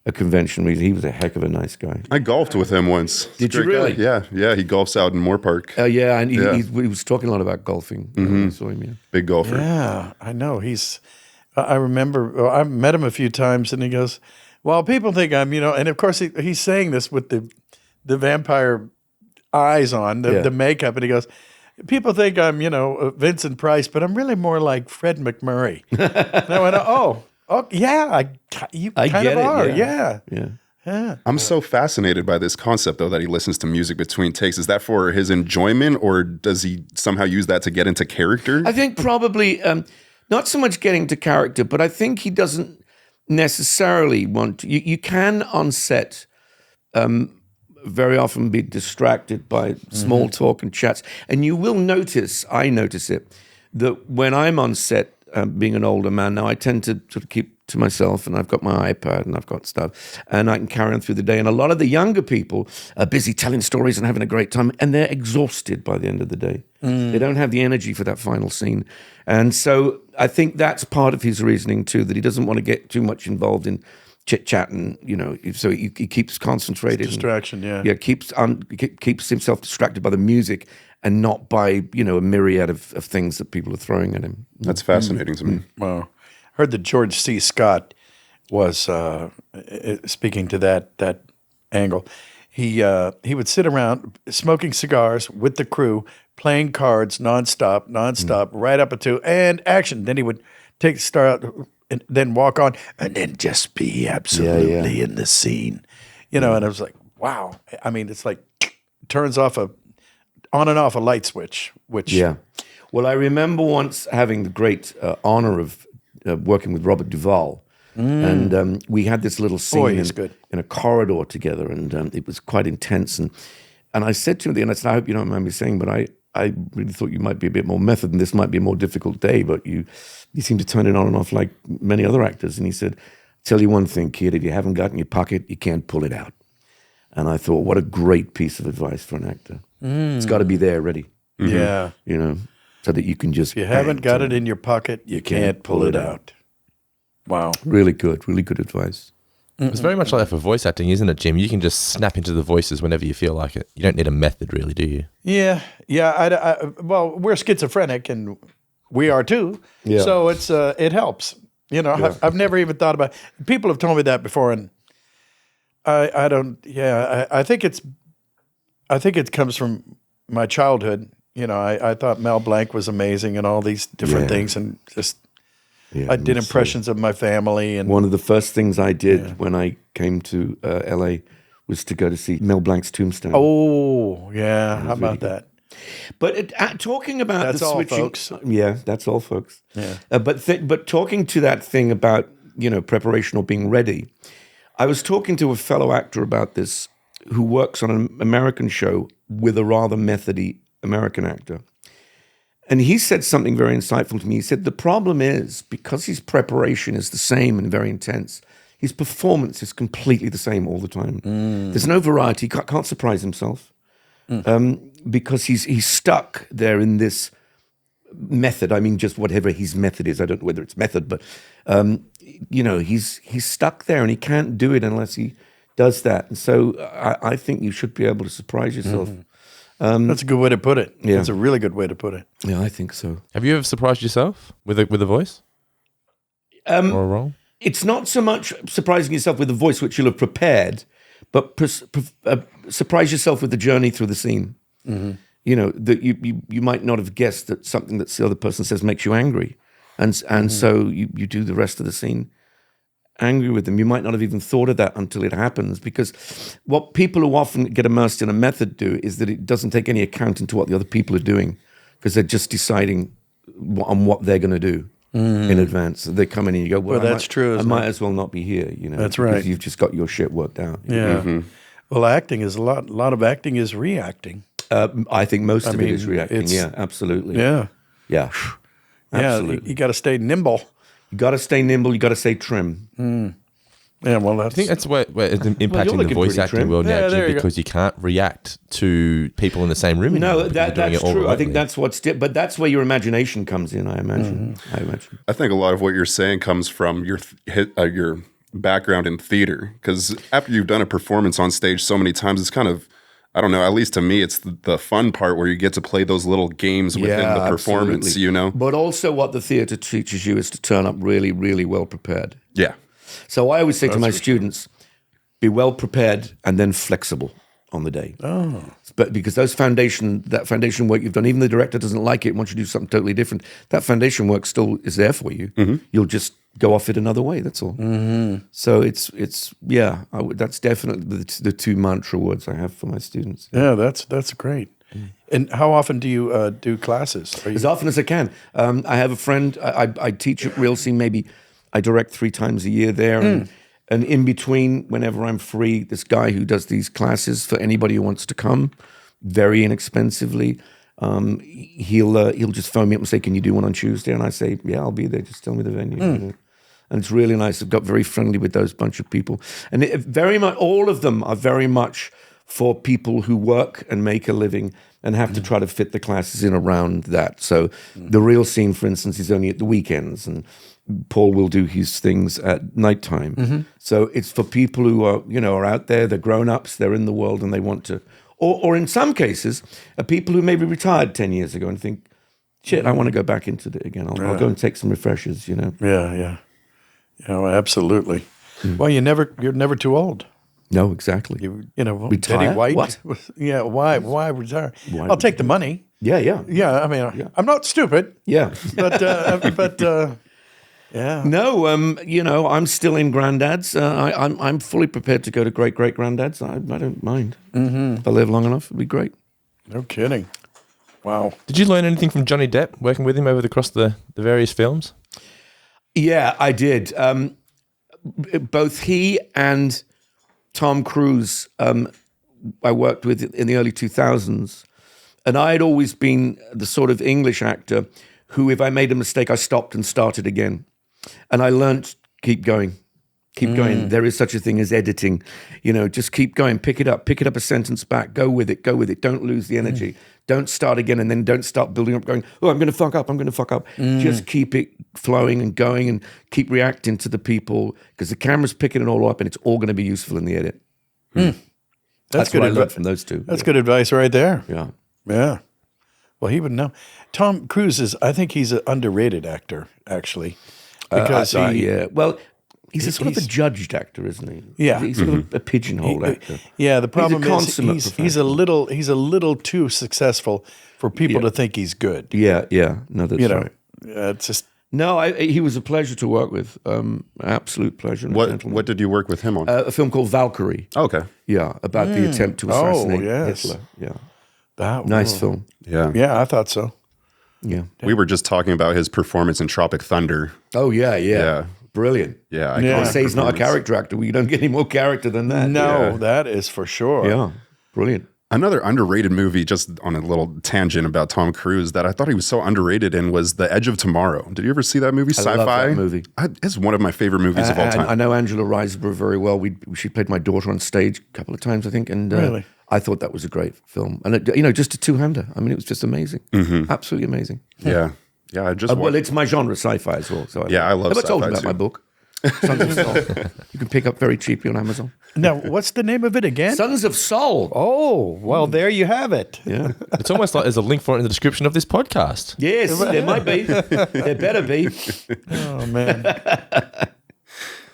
a convention. He was a heck of a nice guy. I golfed with him once. Did you Great guy. really? Yeah. He golfs out in Moore Park. Yeah, and he was talking a lot about golfing. I saw him, yeah. Big golfer. Yeah, I know. I remember, I met him a few times and he goes, well, people think I'm, and of course he's saying this with the vampire eyes on, the makeup, and he goes, people think I'm, Vincent Price, but I'm really more like Fred McMurray. And I went, oh, yeah, you kind get of it, are, yeah. yeah. I'm so fascinated by this concept, though, that he listens to music between takes. Is that for his enjoyment, or does he somehow use that to get into character? I think probably not so much getting to character, but I think he doesn't necessarily want to. You can on set very often be distracted by small talk and chats, and you will notice. I notice it that when I'm on set, being an older man now, I tend to sort of keep to myself, and I've got my iPad and I've got stuff, and I can carry on through the day. And a lot of the younger people are busy telling stories and having a great time, and they're exhausted by the end of the day. They don't have the energy for that final scene. And so I think that's part of his reasoning too, that he doesn't want to get too much involved in chit-chat, and, so he keeps concentrated. Distraction, Yeah, keeps himself distracted by the music and not by, a myriad of things that people are throwing at him. That's fascinating to me. Wow. Heard that George C. Scott was speaking to that angle. He would sit around smoking cigars with the crew, playing cards nonstop, right up until and action. Then he would take the star out and then walk on, and then just be absolutely in the scene, And I was like, wow. I mean, it's like turns off on and off a light switch. Which Well, I remember once having the great honor of working with Robert Duvall, and we had this little scene in a corridor together, and it was quite intense. And I said to him at the end, I said, I hope you don't mind me saying, but I really thought you might be a bit more method, and this might be a more difficult day, but you seem to turn it on and off like many other actors. And he said, tell you one thing, kid, if you haven't got it in your pocket, you can't pull it out. And I thought, what a great piece of advice for an actor. It's got to be there, ready. Yeah. So that you can just... If you haven't got it in your pocket, you can't pull it out. Wow. Really good advice. It's very much like that for voice acting, isn't it, Jim? You can just snap into the voices whenever you feel like it. You don't need a method, really, do you? Yeah. Well, we're schizophrenic, and we are too. Yeah. So it helps. I've never even thought about it. People have told me that before, and I don't. Yeah, I think it comes from my childhood. I thought Mel Blanc was amazing and all these different things, and just I did impressions of my family. And one of the first things I did when I came to LA was to go to see Mel Blanc's Tombstone. Oh, yeah. How about that? But talking about that's the all, switching, folks. Yeah, that's all, folks. Yeah. But talking to that thing about preparation or being ready, I was talking to a fellow actor about this who works on an American show with a rather methody American actor. And he said something very insightful to me. He said, the problem is, because his preparation is the same and very intense, his performance is completely the same all the time. There's no variety. He can't surprise himself because he's stuck there in this method. I mean, just whatever his method is. I don't know whether it's method, but, he's stuck there and he can't do it unless he does that. And so I think you should be able to surprise yourself. That's a good way to put it. Yeah. That's a really good way to put it. Yeah, I think so. Have you ever surprised yourself with a voice or a role? It's not so much surprising yourself with the voice, which you'll have prepared, but surprise yourself with the journey through the scene. That you might not have guessed that something that the other person says makes you angry, and so you do the rest of the scene angry with them. You might not have even thought of that until it happens, because what people who often get immersed in a method do is that it doesn't take any account into what the other people are doing, because they're just deciding on what they're going to do in advance. They come in and you go, well, that's true. I might as well not be here. That's right. Because you've just got your shit worked out. Yeah. Well, acting is a lot of acting is reacting. I think most of it is reacting. Yeah, absolutely. Yeah. Yeah. Absolutely. Yeah, you got to stay nimble. You got to stay nimble. You got to stay trim. Yeah, well, I think that's where it's impacting the looking voice pretty acting trim. world Yeah, now, there Jim, you go. because you can't react to people in the same room anymore. No, because you're doing that's it all true. I remotely. think that's but that's where your imagination comes in. I imagine. I think a lot of what you're saying comes from your background in theater, because after you've done a performance on stage so many times, it's kind of, I don't know, at least to me, it's the fun part where you get to play those little games within the performance, absolutely. But also what the theater teaches you is to turn up really, really well prepared. Yeah. So I always say to my students, be well prepared and then flexible on the day. Oh. But because that foundation work you've done, even the director doesn't like it, wants you to do something totally different, that foundation work still is there for you. You'll just go off it another way, that's all. So it's that's definitely the two mantra words I have for my students. Yeah, that's great. And how often do you do classes? As often as I can. I have a friend, I teach at Real Scene maybe I direct 3 times a year there, and in between, whenever I'm free, this guy who does these classes for anybody who wants to come, very inexpensively. He'll just phone me up and say, "Can you do one on Tuesday?" And I say, "Yeah, I'll be there. Just tell me the venue." You know? And it's really nice. I've got very friendly with those bunch of people, and very much all of them are very much for people who work and make a living and have to try to fit the classes in around that. So the real scene, for instance, is only at the weekends, and Paul will do his things at nighttime. So it's for people who are out there, they're grown-ups, they're in the world, and they want to, or in some cases, are people who maybe retired 10 years ago and think, shit, I want to go back into it again. I'll go and take some refreshers, you know. Yeah. Absolutely. Well, you're never too old. No, exactly. Retire? Betty White. What? Yeah. Why retire? I'll take the money. Yeah. Yeah. I mean, I'm not stupid. Yeah. But yeah. No, I'm still in granddads. I'm fully prepared to go to great granddads. I don't mind. If I live long enough, it'd be great. No kidding. Wow. Did you learn anything from Johnny Depp working with him across the various films? Yeah, I did. Both he and Tom Cruise, I worked with in the early 2000s, and I had always been the sort of English actor who, if I made a mistake, I stopped and started again. And I learned, keep going. There is such a thing as editing. Just keep going, pick it up a sentence back, go with it. Don't lose the energy. Don't start again, and then don't start building up going, oh, I'm going to fuck up. Just keep it flowing and going, and keep reacting to the people, because the camera's picking it all up, and it's all going to be useful in the edit. That's good what I learned from those two. That's good advice right there. Yeah. Well, he would know. Tom Cruise I think he's an underrated actor, actually. Because well, he's a sort of a judged actor, isn't he? Yeah. He's sort of a pigeonhole actor. Yeah, the problem He's a is he's a little too successful for people to think he's good. Yeah. No, that's right. It's just he was a pleasure to work with. Absolute pleasure. What did you work with him on? A film called Valkyrie. Okay. Yeah, about the attempt to assassinate Hitler. Yeah. Nice film. Yeah. Yeah, I thought so. Yeah. We were just talking about his performance in Tropic Thunder. Oh, yeah. Brilliant. Yeah. I say he's not a character actor. You don't get any more character than that. No, that is for sure. Yeah. Brilliant. Another underrated movie, just on a little tangent about Tom Cruise, that I thought he was so underrated in was The Edge of Tomorrow. Did you ever see that movie? I love that movie. It's one of my favorite movies of all time. I know Angela Riseborough very well. She played my daughter on stage a couple of times, I think. And really? I thought that was a great film. And, just a two-hander. I mean, it was just amazing. Absolutely amazing. Yeah. Yeah, I just well, it's my genre, sci-fi as well. So I love sci-fi. I told you about too. my book, Sons of Soul. You can pick up very cheaply on Amazon. Now, what's the name of it again? Sons of Soul. Oh, well, there you have it. Yeah. It's almost like there's a link for it in the description of this podcast. Yes, there might be. There better be. Oh, man.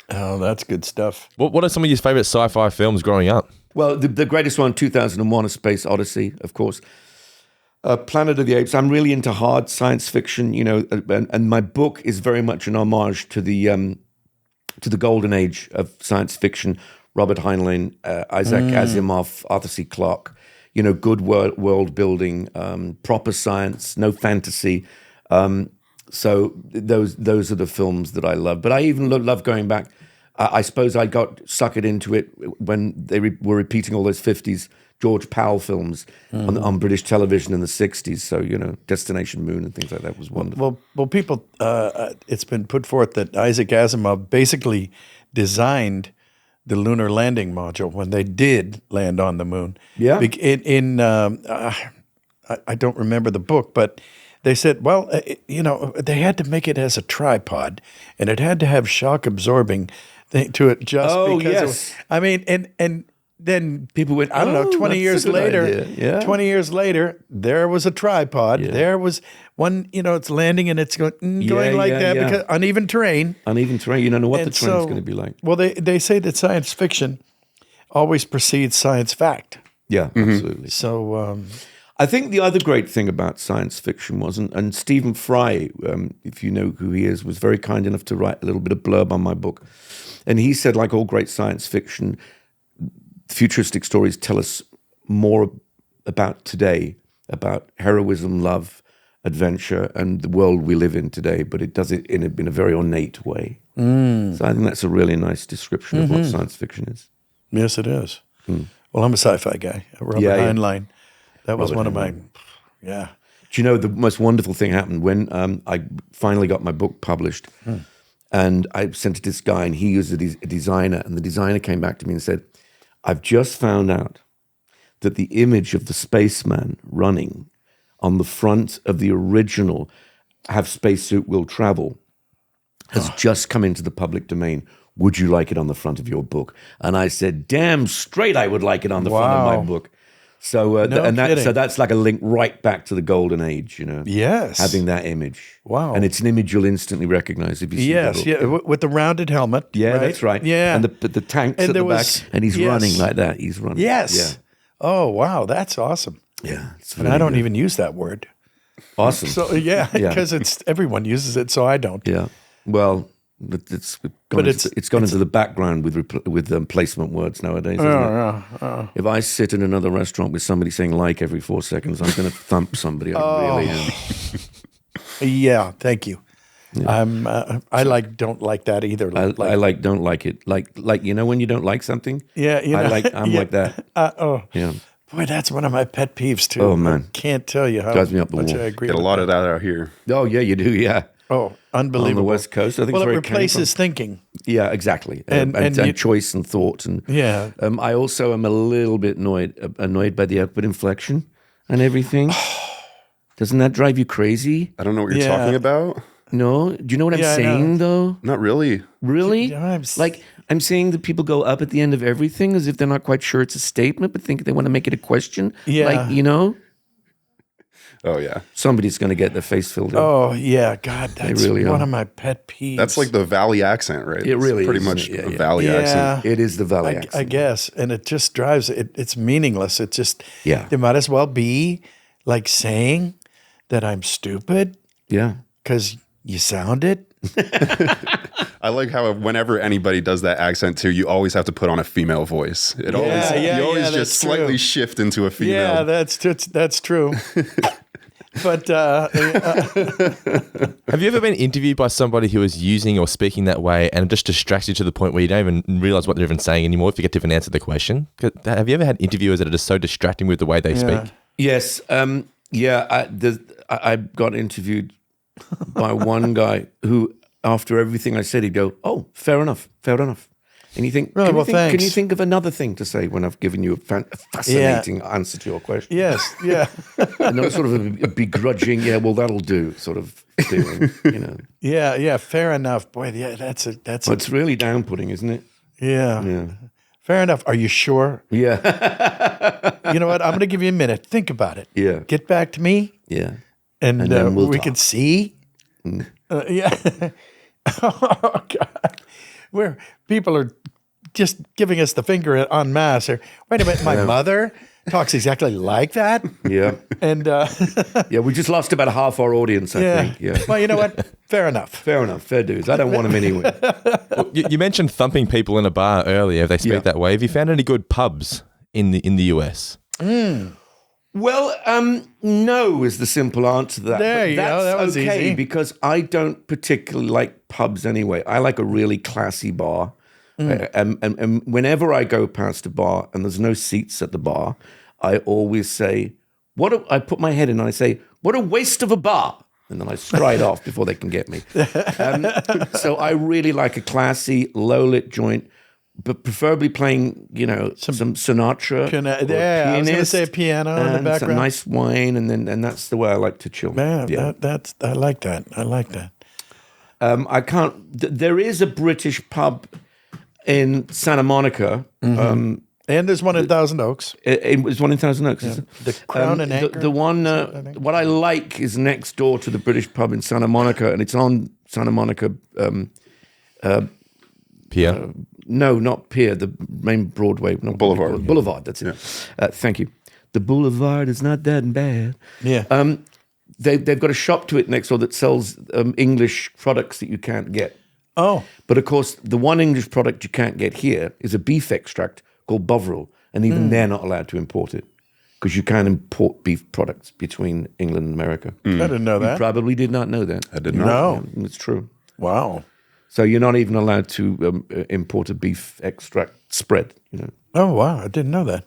Oh, that's good stuff. What are some of your favorite sci-fi films growing up? Well, the greatest one, 2001: A Space Odyssey, of course. Planet of the Apes. I'm really into hard science fiction, and my book is very much an homage to the golden age of science fiction. Robert Heinlein, Isaac Asimov, Arthur C. Clarke. Good world building, proper science, no fantasy. So those are the films that I love. But I even love going back. I suppose I got suckered into it when they were repeating all those 50s George Powell films on British television in the 60s. So, Destination Moon and things like that was wonderful. Well, people, it's been put forth that Isaac Asimov basically designed the lunar landing module when they did land on the moon. Yeah. I don't remember the book, but they said, well, they had to make it as a tripod, and it had to have shock absorbing thing to it just because. I mean, and then people went, I don't know, 20 years later, yeah. 20 years later, there was a tripod. Yeah. There was one, it's landing and it's going like that because uneven terrain. Uneven terrain. You don't know what the terrain's going to be like. Well, they say that science fiction always precedes science fact. Yeah, absolutely. So I think the other great thing about science fiction was, and Stephen Fry, if you know who he is, was very kind enough to write a little bit of blurb on my book. And he said, like all great science fiction, futuristic stories tell us more about today, about heroism, love, adventure, and the world we live in today, but it does it in a very ornate way. So I think that's a really nice description of what science fiction is. Yes, it is. Well, I'm a sci-fi guy. Robert Heinlein. That was one of my, yeah. Do you know the most wonderful thing happened when I finally got my book published, and I sent it to this guy, and he was a designer, and the designer came back to me and said, "I've just found out that the image of the spaceman running on the front of the original Have Spacesuit Will Travel has just come into the public domain. Would you like it on the front of your book?" And I said, "Damn straight, I would like it on the front of my book." So so that's like a link right back to the golden age, you know. Yes, having that image. Wow, and it's an image you'll instantly recognize if you see the book. Yes, with the rounded helmet. Yeah, right? that's right. Yeah, and the tanks at the back, and he's running like that. He's running. Yes. Yeah. Oh wow, that's awesome. Yeah, it's and I don't even use that word. Awesome. So because it's everyone uses it, so I don't. Yeah. Well, it's gone into the background with placement words nowadays. Isn't it? If I sit in another restaurant with somebody saying "like" every 4 seconds, I'm going to thump somebody. I really am. Yeah. Thank you. Yeah. I don't like that either. I don't like it. Like you know when you don't like something. Yeah. You know, I'm like that. Yeah. Boy, that's one of my pet peeves too. Oh man, I can't tell you how drives me up the much wall. I agree. Get a lot of that out here. Oh yeah, you do. Yeah. Oh, unbelievable. On the West Coast, I think. Well, it's it very replaces thinking. Yeah, exactly. And choice and thought. And I also am a little bit annoyed by the upward inflection and everything. Doesn't that drive you crazy? I don't know what you're talking about. No, do you know what I'm saying though? Not really. Really? Like I'm saying that people go up at the end of everything as if they're not quite sure it's a statement, but think they want to make it a question. Yeah. Like, you know? Oh yeah. Somebody's going to get their face filled in. Oh yeah, God, that's really one of my pet peeves. That's like the Valley accent, right? It really pretty is, much isn't it? a Valley accent. It is the Valley accent. I guess, and it just drives it. It's meaningless. It just they might as well be like saying that I'm stupid. Yeah, because you sound it. I like how whenever anybody does that accent too, you always have to put on a female voice. You always just slightly shift into a female. Yeah, that's true. But have you ever been interviewed by somebody who is using or speaking that way and just distracts you to the point where you don't even realize what they're even saying anymore if you get to even answer the question? Have you ever had interviewers that are just so distracting with the way they speak? Yes. I got interviewed by one guy who, after everything I said, he'd go, "Oh, fair enough. And you think, thanks. Can you think of another thing to say when I've given you a fascinating answer to your question?" Yes, yeah. And not sort of a begrudging, well, that'll do sort of feeling, you know. Yeah, fair enough. Boy, yeah, it's really down-putting, isn't it? Yeah. Fair enough. Are you sure? Yeah. You know what? I'm going to give you a minute. Think about it. Yeah. Get back to me. Yeah. And then we can see. Yeah. Oh, God. Where people are just giving us the finger en masse here. Wait a minute. My mother talks exactly like that. Yeah. And we just lost about half our audience, I think. Yeah. Well, you know what? Fair enough. Fair dues. I don't want them anyway. Well, you mentioned thumping people in a bar earlier. If they speak that way, have you found any good pubs in the US? Well, no is the simple answer to that. There you go. That was easy. Because I don't particularly like pubs anyway. I like a really classy bar. And whenever I go past a bar and there's no seats at the bar, I always say, I put my head in and I say, "What a waste of a bar." And then I stride off before they can get me. So I really like a classy, low-lit joint, but preferably playing, some Sinatra. I was going to say a piano in the background. Some nice wine, and that's the way I like to chill. Man, I like that. I like that. I can't. There is a British pub in Santa Monica. And there's one in Thousand Oaks. It was one in Thousand Oaks. Yeah. The Crown and Anchor. The one, what I like is next door to the British pub in Santa Monica, and it's on Santa Monica Pier. No, not Pier. The main Broadway, not Boulevard. Boulevard. That's it. Thank you. The Boulevard is not that bad. Yeah. They've got a shop to it next door that sells English products that you can't get. Oh. But of course, the one English product you can't get here is a beef extract called Bovril, and even they're not allowed to import it because you can't import beef products between England and America. I didn't know that. You probably did not know that. I did not. No. It's true. Wow. So you're not even allowed to import a beef extract spread. Oh wow, I didn't know that.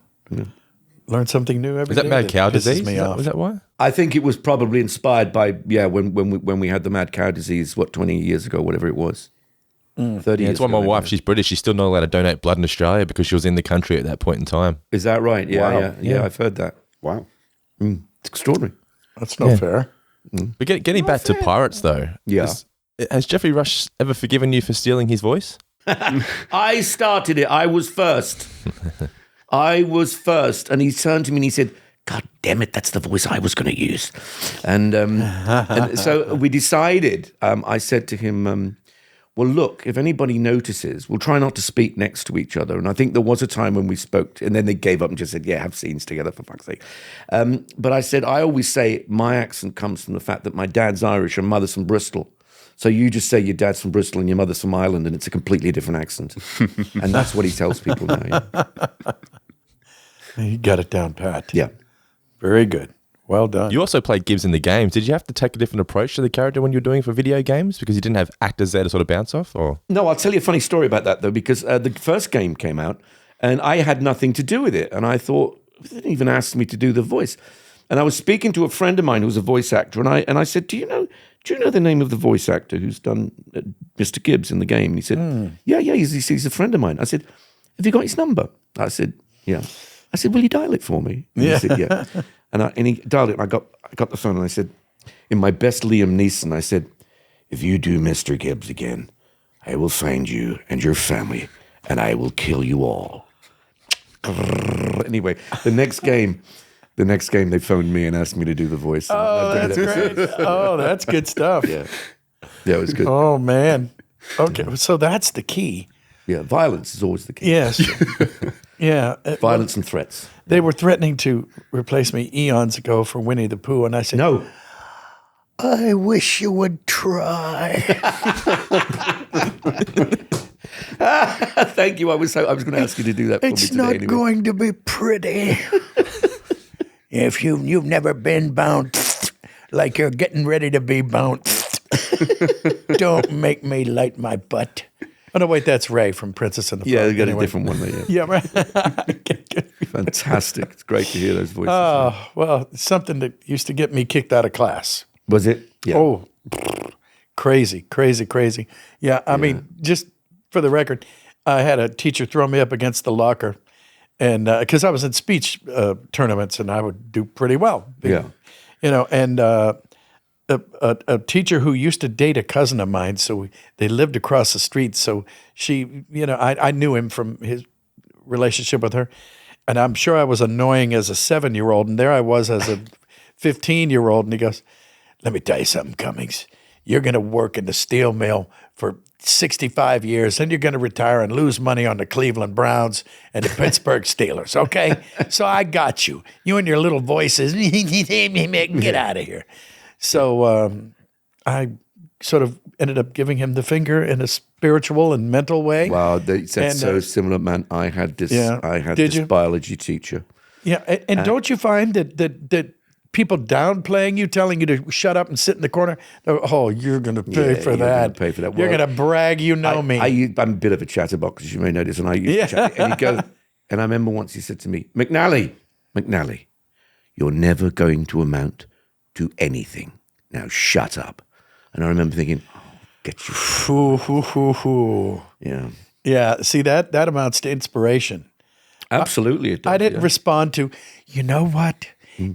Learn something new every Is that day. mad cow pisses disease? Me off. Was that why? I think it was probably inspired by when we had the mad cow disease 20 years ago, whatever it was. 30 years That's why ago. my wife, she's British, she's still not allowed to donate blood in Australia because she was in the country at that point in time. Is that right? Yeah, Wow. yeah. I've heard that. Wow. It's extraordinary. That's not fair. But getting back to pirates, though. Yeah. Has Jeffrey Rush ever forgiven you for stealing his voice? I started it. I was first. And he turned to me and he said, "God damn it, that's the voice I was going to use." And so we decided, I said to him, well, look, if anybody notices, we'll try not to speak next to each other. And I think there was a time when we spoke, and then they gave up and just said, yeah, have scenes together, for fuck's sake. But I said, I always say my accent comes from the fact that my dad's Irish and mother's from Bristol. So you just say your dad's from Bristol and your mother's from Ireland, and it's a completely different accent. And that's what he tells people now. Yeah. You got it down pat. Yeah. Very good. Well done. You also played Gibbs in the games. Did you have to take a different approach to the character when you were doing it for video games because you didn't have actors there to sort of bounce off? Or No, I'll tell you a funny story about that, though, because the first game came out and I had nothing to do with it. And I thought, they didn't even ask me to do the voice. And I was speaking to a friend of mine who was a voice actor, and I said, do you know the name of the voice actor who's done Mr. Gibbs in the game? And he said, yeah, he's a friend of mine. I said, have you got his number? I said, yeah. I said, will you dial it for me? And he said, yeah. And he dialed it, and I got the phone, and I said, in my best Liam Neeson, I said, if you do Mr. Gibbs again, I will find you and your family, and I will kill you all. Anyway, the next game, they phoned me and asked me to do the voice. Oh, that's great. Oh, that's good stuff. Yeah, it was good. Oh, man. Okay, so that's the key. Yeah, violence is always the key. Yes. Yeah. Violence and threats. They were threatening to replace me eons ago for Winnie the Pooh, and I said, No. I wish you would try. Thank you. I was going to ask you to do that for me It's today. not anyway. going to be pretty. If you've never been bounced like you're getting ready to be bounced, don't make me light my butt. Oh, no, wait, that's Ray from Princess and the Frog. Yeah, they got Anyway. a different one there. Yeah, right. Fantastic. It's great to hear those voices. Oh, well, it's something that used to get me kicked out of class. Was it? Yeah. Oh, crazy. Yeah, I mean, just for the record, I had a teacher throw me up against the locker, and because I was in speech tournaments, and I would do pretty well. Yeah. And a teacher who used to date a cousin of mine, so they lived across the street. So she, I knew him from his relationship with her, and I'm sure I was annoying as a 7-year-old, and there I was as a 15-year-old, and he goes, "Let me tell you something, Cummings. You're going to work in the steel mill for 65 years, then you're going to retire and lose money on the Cleveland Browns and the Pittsburgh Steelers, okay? So I got you. You and your little voices, get out of here." So I sort of ended up giving him the finger in a spiritual and mental way. Wow, that's And, so similar, man. I had this. Yeah. I had Did this you? biology teacher. Yeah, and don't you find that people downplaying you, telling you to shut up and sit in the corner? Oh, you're going to pay for you're that. gonna pay for that. You're Well, going to brag. You know me. I'm a bit of a chatterbox, as you may notice, and I used to chat. And he'd go, and I remember once he said to me, McNally, you're never going to amount to anything. Now shut up. And I remember thinking, oh, get you. Yeah. Yeah, see, that amounts to inspiration. Absolutely. It does, I didn't yeah. respond to, you know what?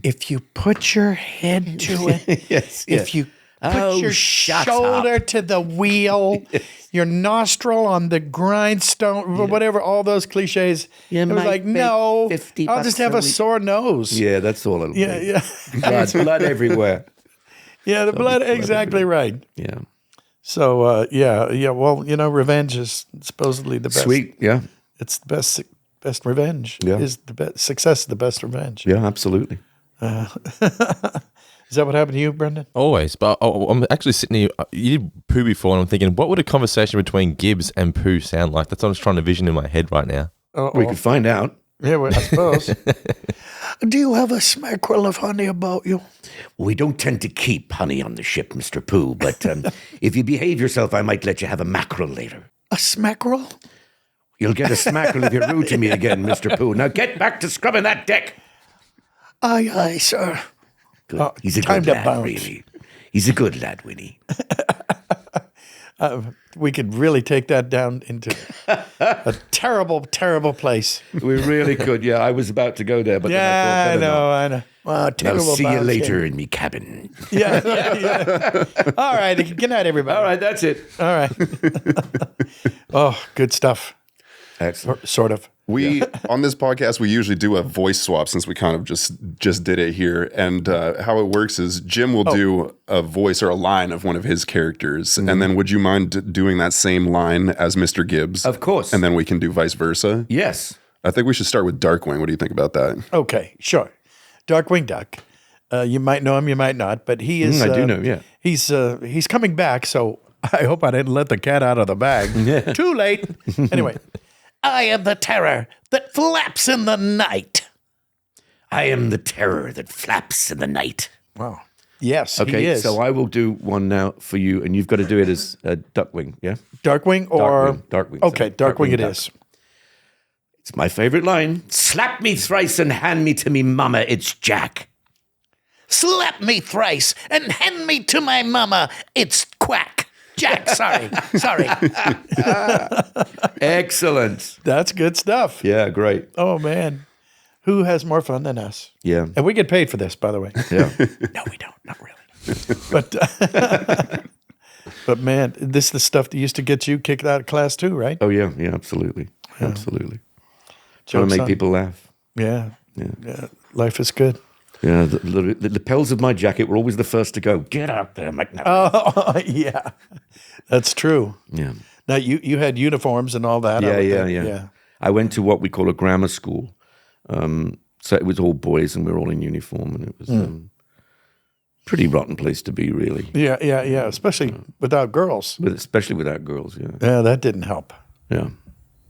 If you put your head to it, Yes, if yeah. you put your shut shoulder to the wheel, your nostril on the grindstone, whatever, all those cliches. You it was might like, make no, 50 I'll just bucks have a a week. sore nose. Yeah, that's all it'll Yeah, be. yeah. Blood everywhere. Yeah, the blood, exactly right. Yeah. So, yeah. Well, revenge is supposedly the best. Sweet. Yeah. It's the best revenge. Yeah. Is the best success the best revenge? Yeah, absolutely. Is that what happened to you, Brendan? Always. But I'm actually sitting here. You did Pooh before, and I'm thinking, what would a conversation between Gibbs and Pooh sound like? That's what I'm just trying to vision in my head right now. We could find out. Yeah, well, I suppose. Do you have a smackerel of honey about you? We don't tend to keep honey on the ship, Mr. Pooh, but if you behave yourself, I might let you have a mackerel later. A smackerel? You'll get a smackerel if you're rude to me again, Mr. Pooh. Now get back to scrubbing that deck. Aye, aye, sir. Good. He's a time good to lad, bounce. really. He's a good lad, Winnie. We could really take that down into a terrible, terrible place. We really could. Yeah, I was about to go there, but then I thought, better not. I know. Well, I'll terrible see you bounce later here. in me cabin. Yeah. All right. Good night, everybody. All right, that's it. All right. Oh, good stuff. Excellent. Sort of. We on this podcast we usually do a voice swap since we kind of just did it here, and how it works is Jim will do a voice or a line of one of his characters, and then would you mind doing that same line as Mr. Gibbs? Of course. And then we can do vice versa. Yes. I think we should start with Darkwing. What do you think about that? Okay, sure. Darkwing Duck. You might know him, you might not, but he is. I do know, yeah. He's coming back, so I hope I didn't let the cat out of the bag. Too late. Anyway, I am the terror that flaps in the night. I am the terror that flaps in the night. Wow. Yes, he Okay, is. so I will do one now for you, and you've got to do it as Duckwing, yeah? Darkwing or Darkwing. Okay, Darkwing it Duck. is. It's my favorite line. Slap me thrice and hand me to me mama, it's Jack. Slap me thrice and hand me to my mama. It's Quack. Jack, sorry. Excellent. That's good stuff. Yeah, great. Oh, man. Who has more fun than us? Yeah. And we get paid for this, by the way. Yeah. No, we don't. Not really. But man, this is the stuff that used to get you kicked out of class too, right? Oh, yeah. Yeah, absolutely. Absolutely. Trying to Joke's make on- people laugh. Yeah. Life is good. Yeah, the lapels of my jacket were always the first to go. Get out there, McNally. Oh, yeah. That's true. Yeah. Now, you had uniforms and all that. I would think. Yeah. I went to what we call a grammar school. So it was all boys and we were all in uniform, and it was pretty rotten place to be, really. Yeah. Especially without girls. But especially without girls, yeah. Yeah, that didn't help. Yeah.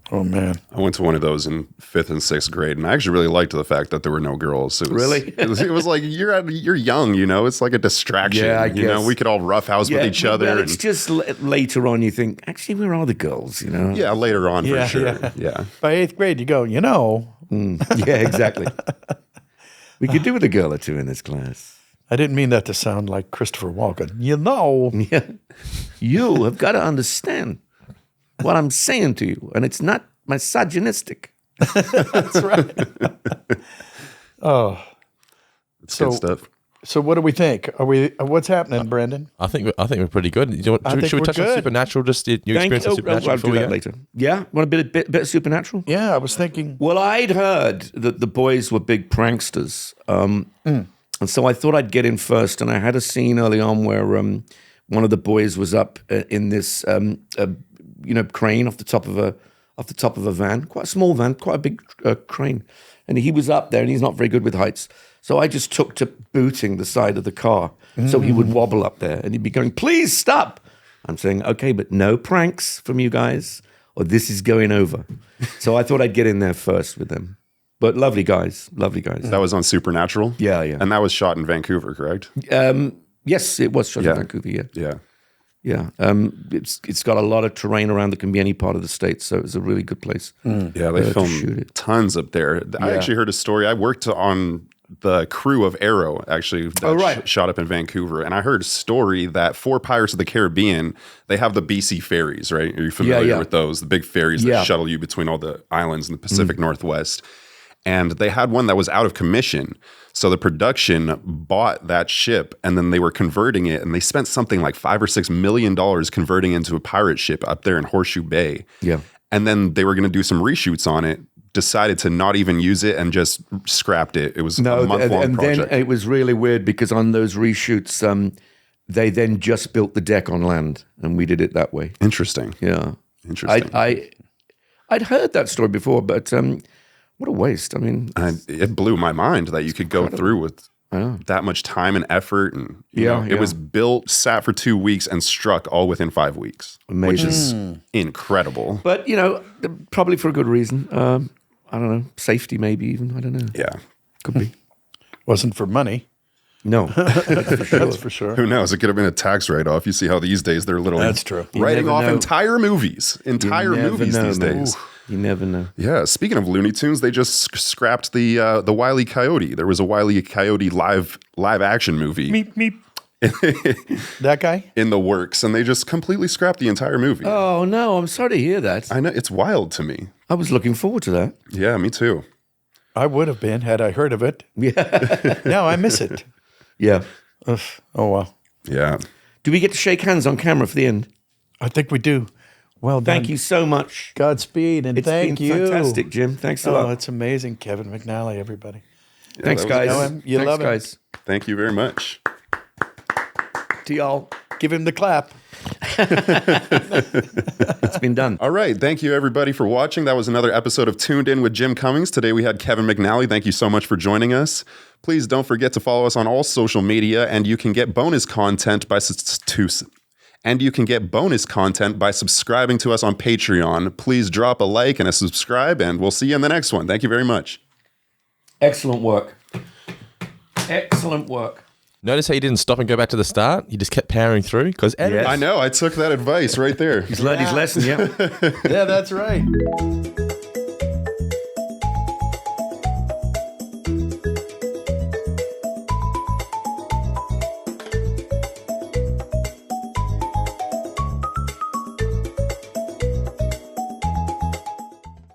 Oh, man. I went to one of those in 5th and 6th grade, and I actually really liked the fact that there were no girls. It was, Really? it was like you're young, you know. It's like a distraction. Yeah, I You know, guess. we could all roughhouse with each other. Well, and, it's just later on you think, actually, where are the girls, you know? yeah, later on Yeah, for sure. yeah. Yeah. By 8th grade, you go, Yeah, exactly. We could do with a girl or two in this class. I didn't mean that to sound like Christopher Walken. Yeah. You have got to understand what I'm saying to you, and it's not misogynistic. That's right. Oh, It's So- good stuff. so what do we think? Are we? What's happening, Brendan? I think we're pretty good. Should think we we're touch on good. Supernatural? Just your experience of Supernatural I'll before do we that go? later. Yeah, want a bit of Supernatural? Yeah, I was thinking. Well, I'd heard that the boys were big pranksters, and so I thought I'd get in first. And I had a scene early on where one of the boys was up in this, crane off the top of a van, quite a small van, quite a big crane, and he was up there, and he's not very good with heights. So I just took to booting the side of the car, so he would wobble up there, and he'd be going, "Please stop." I'm saying, "Okay, but no pranks from you guys, or this is going over." So I thought I'd get in there first with them. But lovely guys. That was on Supernatural? Yeah, yeah. And that was shot in Vancouver, correct? Yes, it was shot in Yeah. Vancouver. Yeah, Yeah. yeah. It's got a lot of terrain around that can be any part of the States, so it's a really good place. Yeah, they to shoot filmed it. tons up there. I actually heard a story. I worked on the crew of Arrow, actually, that right. shot up in Vancouver. And I heard a story that for Pirates of the Caribbean, they have the BC ferries, right? Are you familiar yeah. with those? The big ferries that Yeah. shuttle you between all the islands in the Pacific Northwest. And they had one that was out of commission. So the production bought that ship and then they were converting it, and they spent something like $5 or $6 million converting into a pirate ship up there in Horseshoe Bay. Yeah. And then they were going to do some reshoots on it, decided to not even use it and just scrapped it. It was a month-long and project. then it was really weird because on those reshoots, they then just built the deck on land, and we did it that way. Interesting. Yeah, Interesting. I'd heard that story before, but what a waste. I mean, It blew my mind that you could go through with that much time and effort. And you know, it was built, sat for 2 weeks, and struck all within 5 weeks, which is incredible. but probably for a good reason. I don't know, safety maybe even. I don't know. Yeah. Could be. Wasn't for money. No. That's for sure. Who knows? It could have been a tax write-off. You see how these days they're literally That's true. You writing never off know. entire movies these days. You never know. Yeah. Speaking of Looney Tunes, they just scrapped the Wile E. Coyote. There was a Wile E. Coyote live action movie Meep, meep. That guy? in the works, and they just completely scrapped the entire movie. Oh, no. I'm sorry to hear that. I know, it's wild to me. I was looking forward to that. Yeah, me too. I would have been had I heard of it. Yeah. Now I miss it. Yeah. Ugh. Oh, well. Yeah. Do we get to shake hands on camera for the end? I think we do. Well done. Thank you so much. Godspeed, and It's thank been you. fantastic, Jim. Thanks a Oh, lot. it's amazing. Kevin McNally, everybody. Thanks, that was- guys. You know him. You Thanks, love him. guys. Thank you very much. To y'all. Give him the clap. It's been done. All right. Thank you, everybody, for watching. That was another episode of Tuned In with Jim Cummings. Today we had Kevin McNally. Thank you so much for joining us. Please don't forget to follow us on all social media, and you can get bonus content by subscribing to us on Patreon. Please drop a like and a subscribe, and we'll see you in the next one. Thank you very much. Excellent work. Excellent work. Notice how you didn't stop and go back to the start? You just kept powering through? Because Yes. I know. I took that advice right there. He's learned his lesson, yeah. Yeah, that's right.